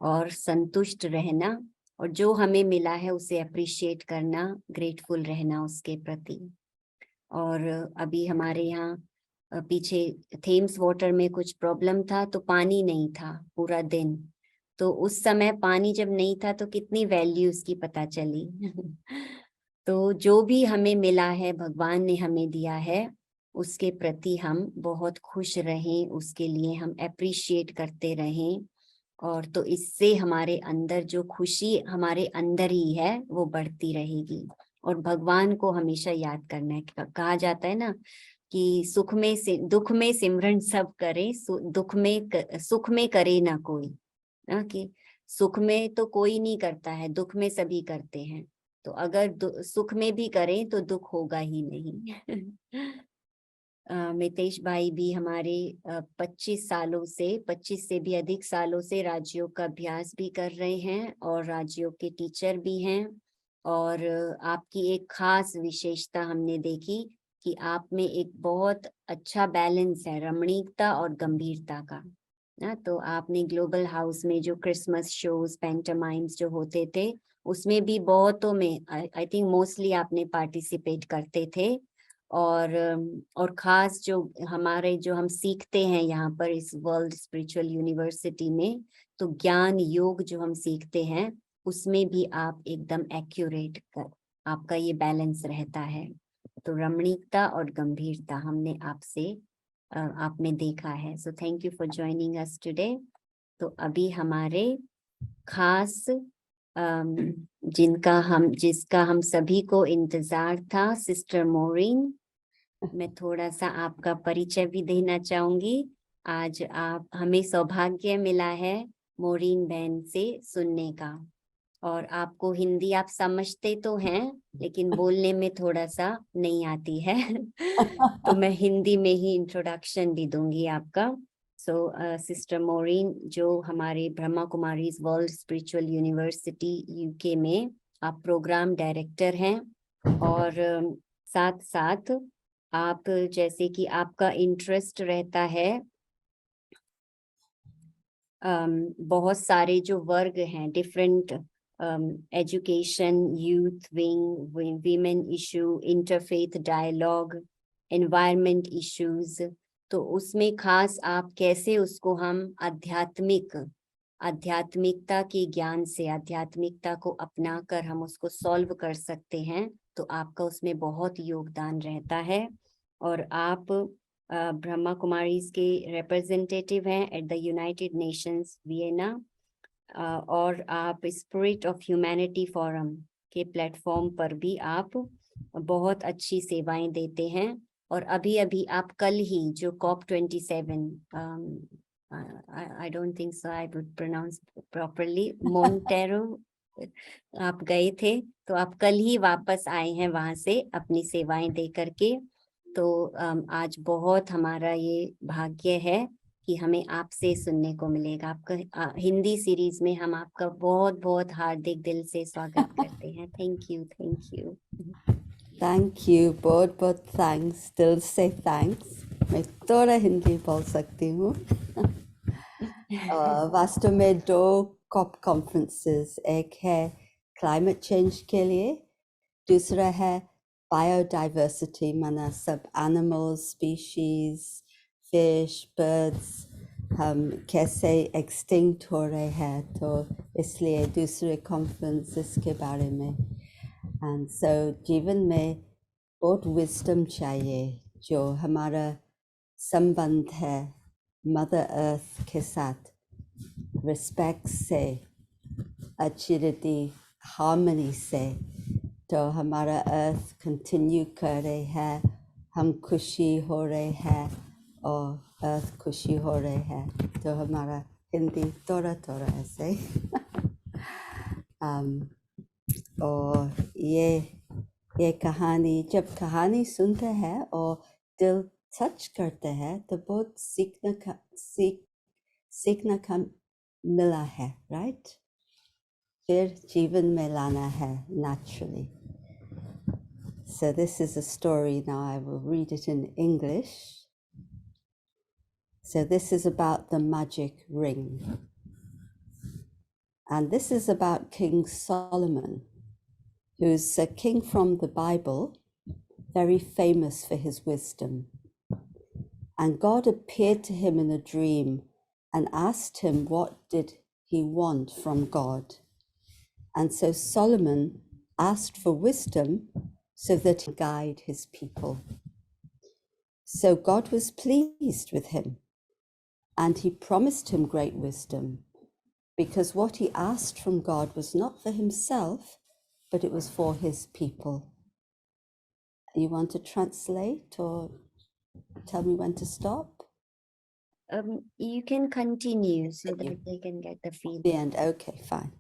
और संतुष्ट रहना, और जो हमें मिला है उसे अप्रिशिएट करना, ग्रेटफुल रहना उसके प्रति। और अभी हमारे यहाँ पीछे थेम्स वाटर में कुछ प्रॉब्लम था, तो पानी नहीं था पूरा दिन। तो उस समय पानी जब नहीं था तो कितनी वैल्यू उसकी पता चली। तो जो भी हमें मिला है, भगवान ने हमें दिया है, उसके प्रति हम बहुत खुश रहें, उसके लिए हम अप्रिशिएट करते रहें। और तो इससे हमारे अंदर जो खुशी हमारे अंदर ही है वो बढ़ती रहेगी। और भगवान को हमेशा याद करना है। कहा जाता है ना, कि दुख में सिमरन सब करे, सुख में करे ना कोई। कि सुख में तो कोई नहीं करता है, दुख में सभी करते हैं। तो अगर सुख में भी करें तो दुख होगा ही नहीं। मितेश भाई भी हमारे 25 से भी अधिक सालों से राजयोग का अभ्यास भी कर रहे हैं और राजयोग के टीचर भी हैं। और आपकी एक खास विशेषता हमने देखी कि आप में एक बहुत अच्छा बैलेंस है रमणीकता और गंभीरता का ना। तो आपने ग्लोबल हाउस में जो क्रिसमस शोज पैंटमाइम्स जो होते थे उसमें भी बहुतों में आई थिंक मोस्टली आपने पार्टिसिपेट करते थे। और खास जो हम सीखते हैं यहाँ पर इस वर्ल्ड स्पिरिचुअल यूनिवर्सिटी में, तो ज्ञान योग जो हम सीखते हैं उसमें भी आप एकदम एक्यूरेट आपका ये बैलेंस रहता है। तो रमणीकता और गंभीरता हमने आप में देखा है। So thank you for joining us today. तो अभी हमारे खास जिसका हम सभी को इंतजार था, सिस्टर मोरिन, मैं थोड़ा सा आपका परिचय भी देना चाहूंगी। आज हमें सौभाग्य मिला है मोरिन बहन से सुनने का, और आपको हिंदी आप समझते तो हैं लेकिन बोलने में थोड़ा सा नहीं आती है। तो मैं हिंदी में ही इंट्रोडक्शन भी दूंगी आपका। सो सिस्टर मोरिन जो हमारे Brahma Kumaris world spiritual university UK में आप प्रोग्राम डायरेक्टर हैं, और साथ साथ आप जैसे कि आपका इंटरेस्ट रहता है बहुत सारे जो वर्ग हैं different education, youth wing, women issue, interfaith dialogue, environment issues, तो उसमें खास आप कैसे उसको हम आध्यात्मिकता के ज्ञान से आध्यात्मिकता को अपनाकर हम उसको सॉल्व कर सकते हैं, तो आपका उसमें बहुत योगदान रहता है। और आप ब्रह्मा कुमारीज के रिप्रेजेंटेटिव हैं at the United Nations Vienna, और आप स्पिरिट ऑफ ह्यूमैनिटी फोरम के प्लेटफॉर्म पर भी आप बहुत अच्छी सेवाएं देते हैं। और अभी आप कल ही जो COP27 I don't think so I would pronounce properly, Montero आप गए थे, तो आप कल ही वापस आए हैं वहां से अपनी सेवाएं दे करके। तो आज बहुत हमारा ये भाग्य है कि हमें आपसे सुनने को मिलेगा। आपका हिंदी सीरीज में हम आपका बहुत बहुत हार्दिक दिल से स्वागत करते हैं। Thank you, thank you. Thank you, बहुत बहुत थैंक्स, दिल से थैंक्स। मैं थोड़ा हिंदी बोल सकती हूँ। वास्तव में 2 COP कॉन्फ्रेंसेस, एक है क्लाइमेट चेंज के लिए, दूसरा है बायोडाइवर्सिटी, माना सब एनिमल्स, स्पीशीज, फिश, बर्ड्स, हम कैसे एक्सटिंक्ट हो रहे हैं, तो इसलिए दूसरे कॉन्फ्रेंस के बारे में। एंड सो जीवन में बहुत विजडम चाहिए, जो हमारा संबंध है मदर अर्थ के साथ, रिस्पेक्ट से, अच्छी रीति हार्मनी से, तो हमारा अर्थ कंटिन्यू कर रहे हैं, हम खुशी हो रहे हैं और अर्थ खुशी हो रहे हैं। तो हमारा हिंदी थोड़ा थोड़ा ऐसे। और ये कहानी, जब कहानी सुनते हैं और दिल टच करते हैं, तो बहुत सीखने का मिला है, राइट? फिर जीवन में लाना है naturally. So this is a story. Now I will read it in English. So this is about the magic ring. And this is about King Solomon, who's a king from the Bible, very famous for his wisdom. And God appeared to him in a dream and asked him what did he want from God. And so Solomon asked for wisdom so that he could guide his people. So God was pleased with him, and he promised him great wisdom, because what he asked from God was not for himself, but it was for his people. You want to translate or? Tell me when to stop. You can continue so that they can get the The feedback. end. Okay, fine.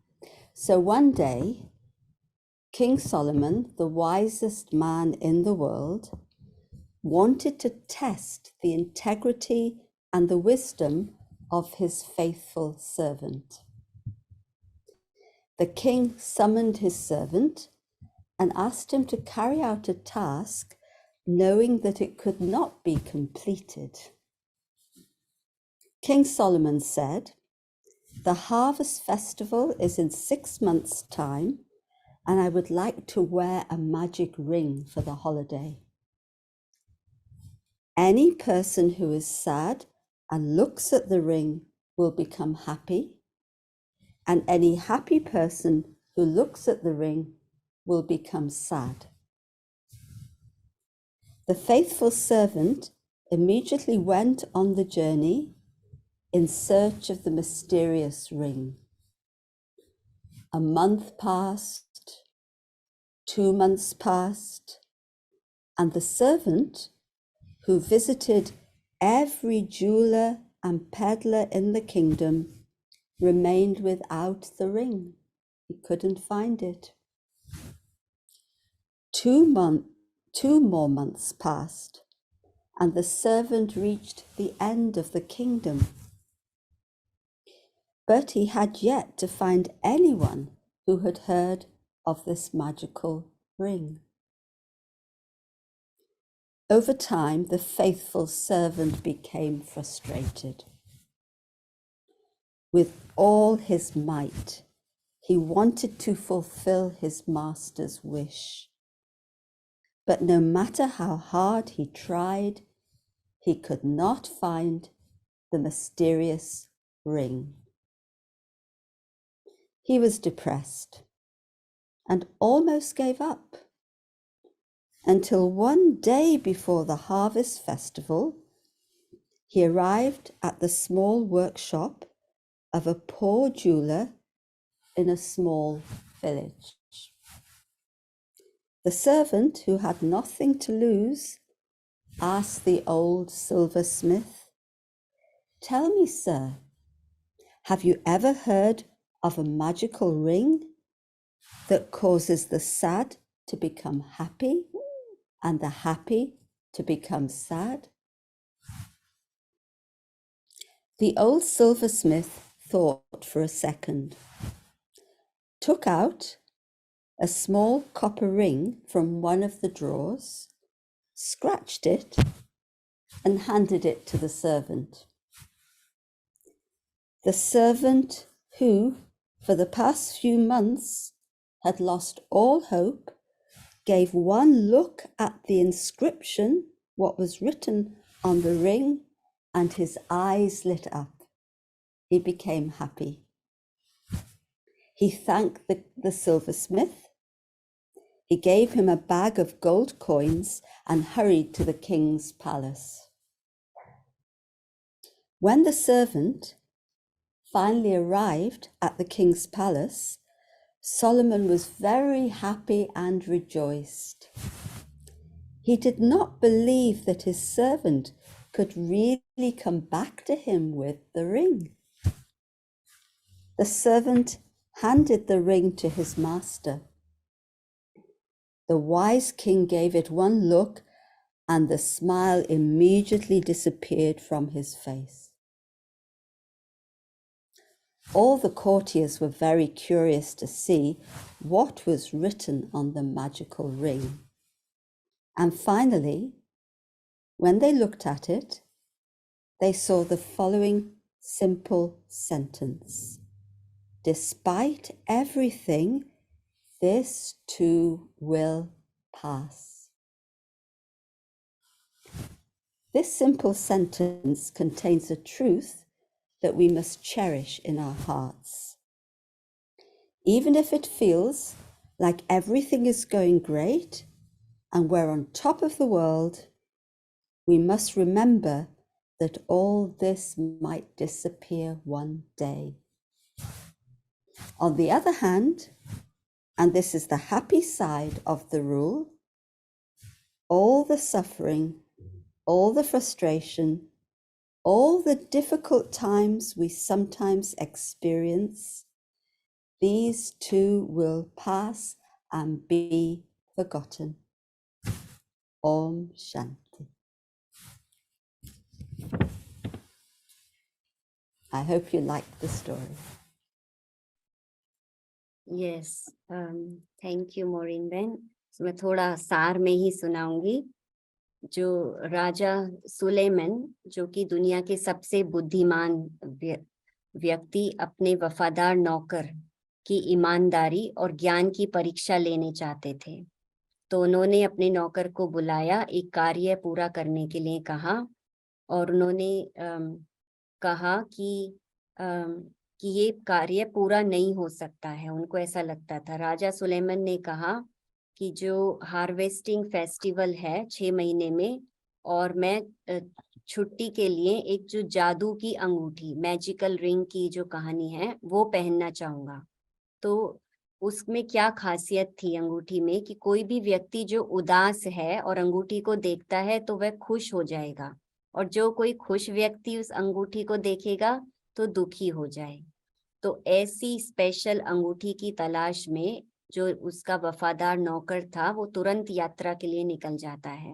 So one day, King Solomon, the wisest man in the world, wanted to test the integrity and the wisdom of his faithful servant. The king summoned his servant and asked him to carry out a task, knowing that it could not be completed. King Solomon said, "The harvest festival is in 6 months' time, and I would like to wear a magic ring for the holiday. Any person who is sad and looks at the ring will become happy, and any happy person who looks at the ring will become sad." The faithful servant immediately went on the journey in search of the mysterious ring. A month passed, 2 months passed, and the servant, who visited every jeweler and peddler in the kingdom, remained without the ring. He couldn't find it. 2 more months passed, and the servant reached the end of the kingdom. But he had yet to find anyone who had heard of this magical ring. Over time, the faithful servant became frustrated. With all his might, he wanted to fulfill his master's wish. But no matter how hard he tried, he could not find the mysterious ring. He was depressed and almost gave up, until one day before the harvest festival, he arrived at the small workshop of a poor jeweler in a small village. The servant, who had nothing to lose, asked the old silversmith, "Tell me, sir, have you ever heard of a magical ring that causes the sad to become happy and the happy to become sad?" The old silversmith thought for a second, took out a small copper ring from one of the drawers, scratched it, and handed it to the servant. The servant, who for the past few months had lost all hope, gave one look at the inscription, what was written on the ring, and his eyes lit up. He became happy. He thanked the silversmith. He gave him a bag of gold coins and hurried to the king's palace. When the servant finally arrived at the king's palace, Solomon was very happy and rejoiced. He did not believe that his servant could really come back to him with the ring. The servant handed the ring to his master. The wise king gave it one look, and the smile immediately disappeared from his face. All the courtiers were very curious to see what was written on the magical ring. And finally, when they looked at it, they saw the following simple sentence: "Despite everything, this too will pass." This simple sentence contains a truth that we must cherish in our hearts. Even if it feels like everything is going great and we're on top of the world, we must remember that all this might disappear one day. On the other hand, and this is the happy side of the rule, all the suffering, all the frustration, all the difficult times we sometimes experience, these too will pass and be forgotten. Om Shanti. I hope you liked the story. Yes, thank you Maureen बहन। मैं थोड़ा सार में ही सुनाऊंगी। जो राजा सुलेमान, जो कि दुनिया के सबसे बुद्धिमान व्यक्ति, अपने वफादार नौकर की ईमानदारी और ज्ञान की परीक्षा लेने चाहते थे। तो उन्होंने अपने नौकर को बुलाया, एक कार्य पूरा करने के लिए कहा, और उन्होंने कहा कि ये कार्य पूरा नहीं हो सकता है। उनको ऐसा लगता था। राजा सुलेमान ने कहा कि जो हार्वेस्टिंग फेस्टिवल है 6 महीने में, और मैं छुट्टी के लिए एक जो जादू की अंगूठी, मैजिकल रिंग की जो कहानी है, वो पहनना चाहूंगा। तो उसमें क्या खासियत थी अंगूठी में कि कोई भी व्यक्ति जो उदास है और अंगूठी को देखता है तो वह खुश हो जाएगा, और जो कोई खुश व्यक्ति उस अंगूठी को देखेगा तो दुखी हो जाए। तो ऐसी स्पेशल अंगूठी की तलाश में जो उसका वफादार नौकर था, वो तुरंत यात्रा के लिए निकल जाता है।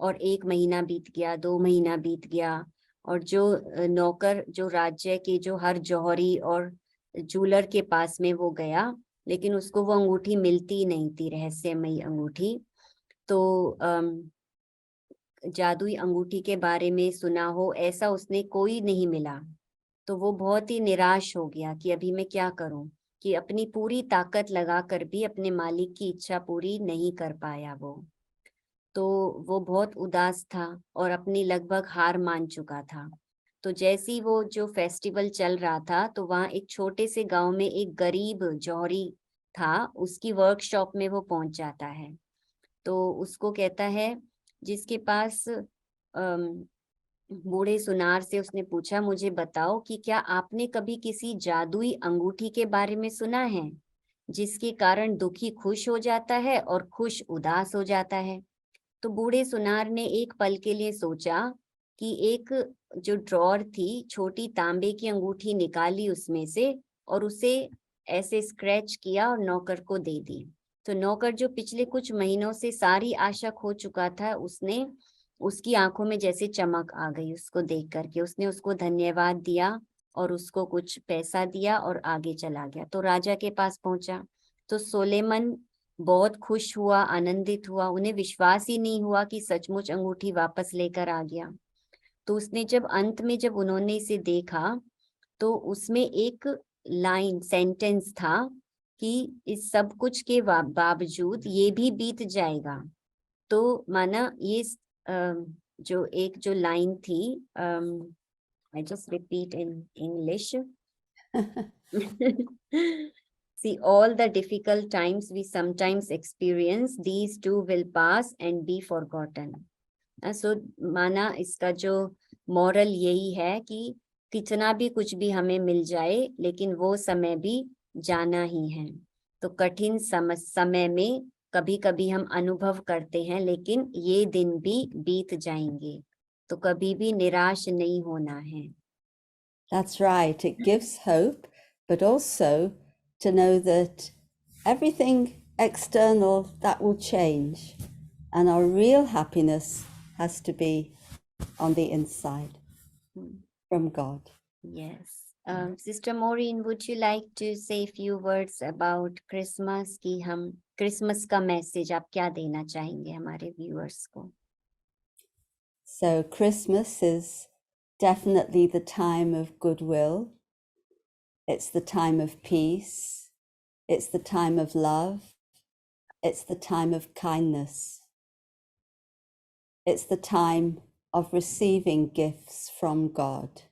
और 1 महीना बीत गया, 2 महीना बीत गया, और जो नौकर जो राज्य के जो हर जौहरी और जूलर के पास में वो गया, लेकिन उसको वो अंगूठी मिलती नहीं थी, रहस्यमयी अंगूठी। तो जादुई अंगूठी के बारे में सुना हो ऐसा उसने कोई नहीं मिला। तो वो बहुत ही निराश हो गया कि अभी मैं क्या करूं, कि अपनी पूरी ताकत लगाकर भी अपने मालिक की इच्छा पूरी नहीं कर पाया वो। तो वो बहुत उदास था और अपनी लगभग हार मान चुका था। तो जैसे ही वो जो फेस्टिवल चल रहा था, तो वहाँ एक छोटे से गांव में एक गरीब जौहरी था, उसकी वर्कशॉप में वो पहुंच जाता है। तो उसको कहता है, जिसके पास बूढ़े सुनार से उसने पूछा, मुझे बताओ कि क्या आपने कभी किसी जादुई अंगूठी के बारे में सुना है, जिसके कारण दुखी खुश हो जाता है और खुश उदास हो जाता है। तो बूढ़े सुनार ने एक पल के लिए सोचा कि एक जो ड्रॉर थी, छोटी तांबे की अंगूठी निकाली उसमें से, और उसे ऐसे स्क्रैच किया और नौकर को दे दी। तो नौकर, जो पिछले कुछ महीनों से सारी आशा खो चुका था, उसकी आंखों में जैसे चमक आ गई उसको देख करके। उसने उसको धन्यवाद दिया और उसको कुछ पैसा दिया और आगे चला गया। तो राजा के पास पहुंचा तो सुलेमान बहुत खुश हुआ, आनंदित हुआ। उन्हें विश्वास ही नहीं हुआ कि सचमुच अंगूठी वापस लेकर आ गया। तो उसने जब अंत में जब उन्होंने इसे देखा, तो उसमें एक लाइन, सेंटेंस था कि इस सब कुछ के बावजूद ये भी बीत जाएगा। तो माना ये जो एक जो लाइन थी, I just repeat in English. See, all the difficult times we sometimes experience, these too will pass and be forgotten. So, माना इसका जो मॉरल यही है कि कितना भी कुछ भी हमें मिल जाए, लेकिन वो समय भी जाना ही है। तो कठिन समय में कभी कभी हम अनुभव करते हैं, लेकिन ये दिन भी बीत जाएंगे। तो कभी भी निराश नहीं होना है। That's right. It gives hope, but also to know that everything external, that will change. And our real happiness has to be on the inside from God. Yes. Sister Maureen, would you like to say a few words about Christmas? कि हम Christmas का message आप क्या देना चाहेंगे हमारे viewers को? So Christmas is definitely the time of goodwill. It's the time of peace. It's the time of love. It's the time of kindness. It's the time of receiving gifts from God.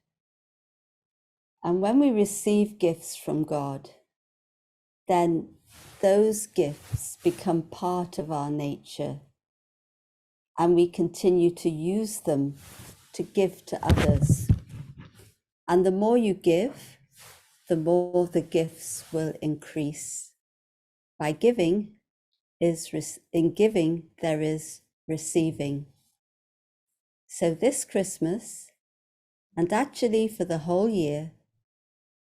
And when we receive gifts from God, then those gifts become part of our nature, and we continue to use them to give to others. And the more you give, the more the gifts will increase. By giving, in giving there is receiving. So this Christmas, and actually for the whole year,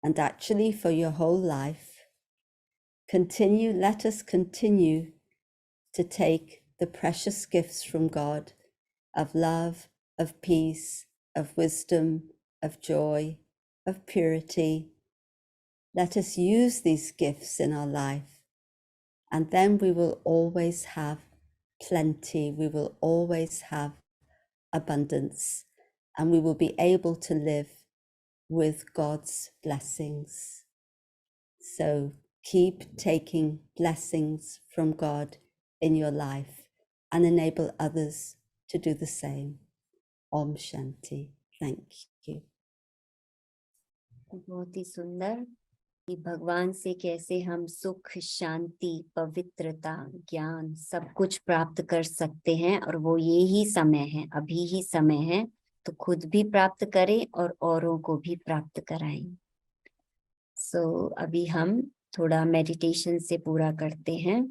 and actually for your whole life, let us continue to take the precious gifts from God of love, of peace, of wisdom, of joy, of purity. Let us use these gifts in our life, and then we will always have plenty, we will always have abundance, and we will be able to live with God's blessings. So keep taking blessings from God in your life and enable others to do the same. Om Shanti. Thank you. बहुत ही सुंदर कि भगवान से कैसे हम सुख, शांति, पवित्रता, ज्ञान सब कुछ प्राप्त कर सकते हैं, और वो ये ही समय है, अभी ही समय है, तो खुद भी प्राप्त करें और औरों को भी प्राप्त कराएं। अभी हम थोड़ा मेडिटेशन से पूरा करते हैं।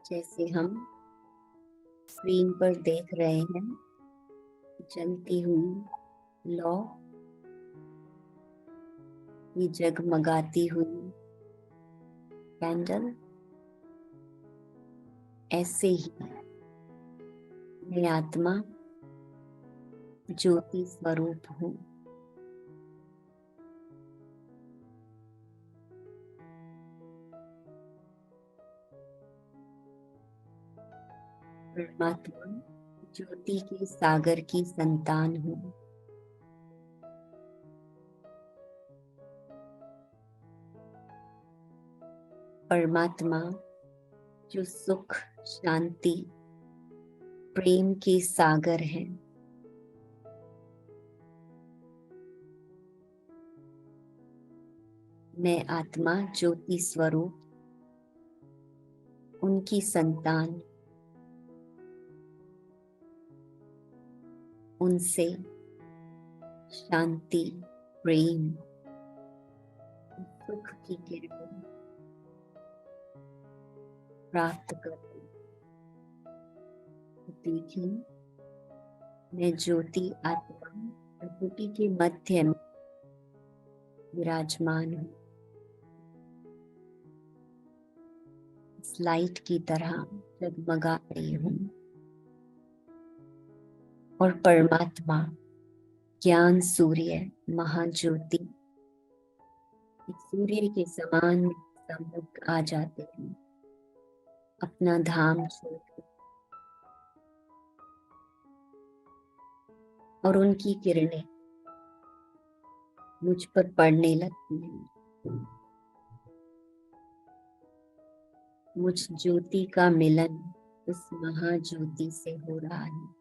जैसे हम स्क्रीन पर देख रहे हैं, जलती हुई लौ, ये जगमगाती हुई कैंडल, ऐसे ही मैं आत्मा ज्योति स्वरूप हूँ। परमात्मा ज्योति के सागर की संतान हूँ। परमात्मा जो सुख, शांति, प्रेम के सागर है। मैं आत्मा ज्योति स्वरूप उनकी संतान, उनसे शांति, प्रेम, सुख की किरणें प्राप्त करती। देखिए, मैं ज्योति आत्मा प्रकृति के मध्य में विराजमान हूँ। इस लाइट की तरह जगमगा रही हूँ, और परमात्मा ज्ञान सूर्य महाज्योति सूर्य के समान सम्मुख आ जाते हैं, अपना धाम छोड़कर, और उनकी किरणें मुझ पर पड़ने लगती हैं। मुझ ज्योति का मिलन उस महाज्योति से हो रहा है।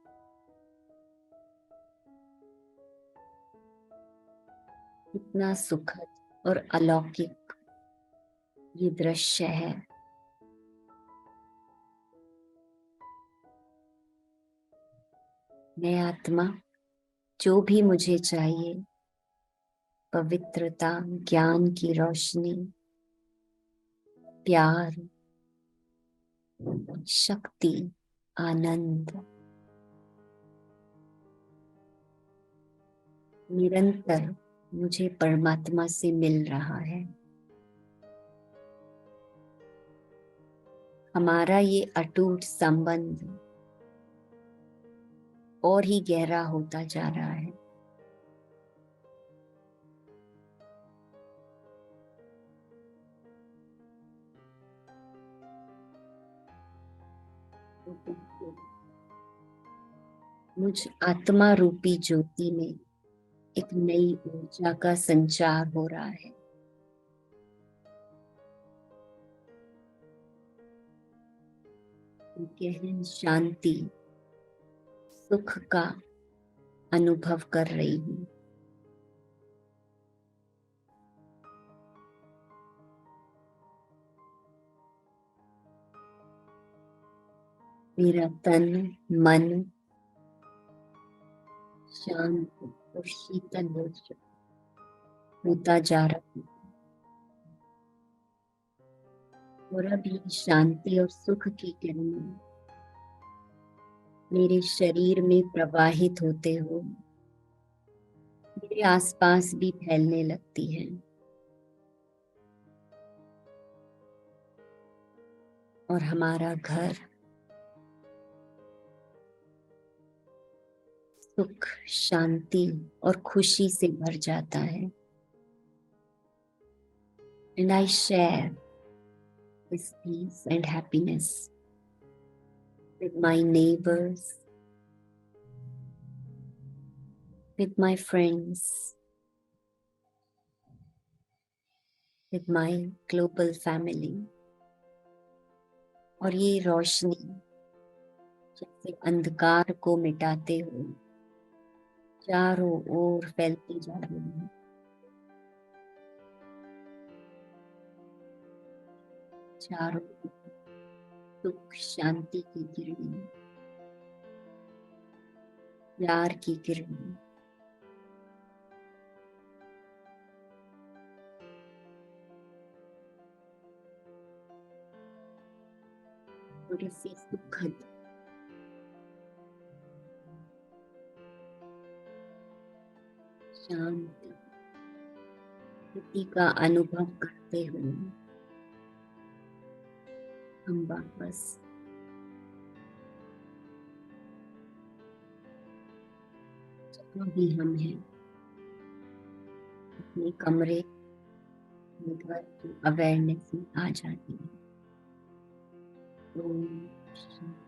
कितना सुखद और अलौकिक ये दृश्य है। मैं आत्मा जो भी मुझे चाहिए, पवित्रता, ज्ञान की रोशनी, प्यार, शक्ति, आनंद, निरंतर मुझे परमात्मा से मिल रहा है। हमारा ये अटूट संबंध और ही गहरा होता जा रहा है। मुझ आत्मा रूपी ज्योति में एक नई ऊर्जा का संचार हो रहा है। गहन शांति, सुख का अनुभव कर रही हूँ। मेरा तन, मन शांत और शीतल होता जा रहा है। और अभी शांति और सुख की किरणें मेरे शरीर में प्रवाहित होते हुए मेरे आसपास भी फैलने लगती हैं और हमारा घर सुख, शांति और खुशी से भर जाता है। And I share this peace and happiness with my neighbors, with my friends, with my global family. और ये रोशनी जैसे अंधकार को मिटाते हुए चारों ओर फैलती जा रही है। चारों ओर सुख, शांति की किरणें, प्यार की किरणें, थोड़ी सी सुखद शांति स्थिति का अनुभव करते हुए हम वापस जहाँ भी हम हैं अपने कमरे में घर की अवेयरनेस में आ जाते हैं। ओम शांति।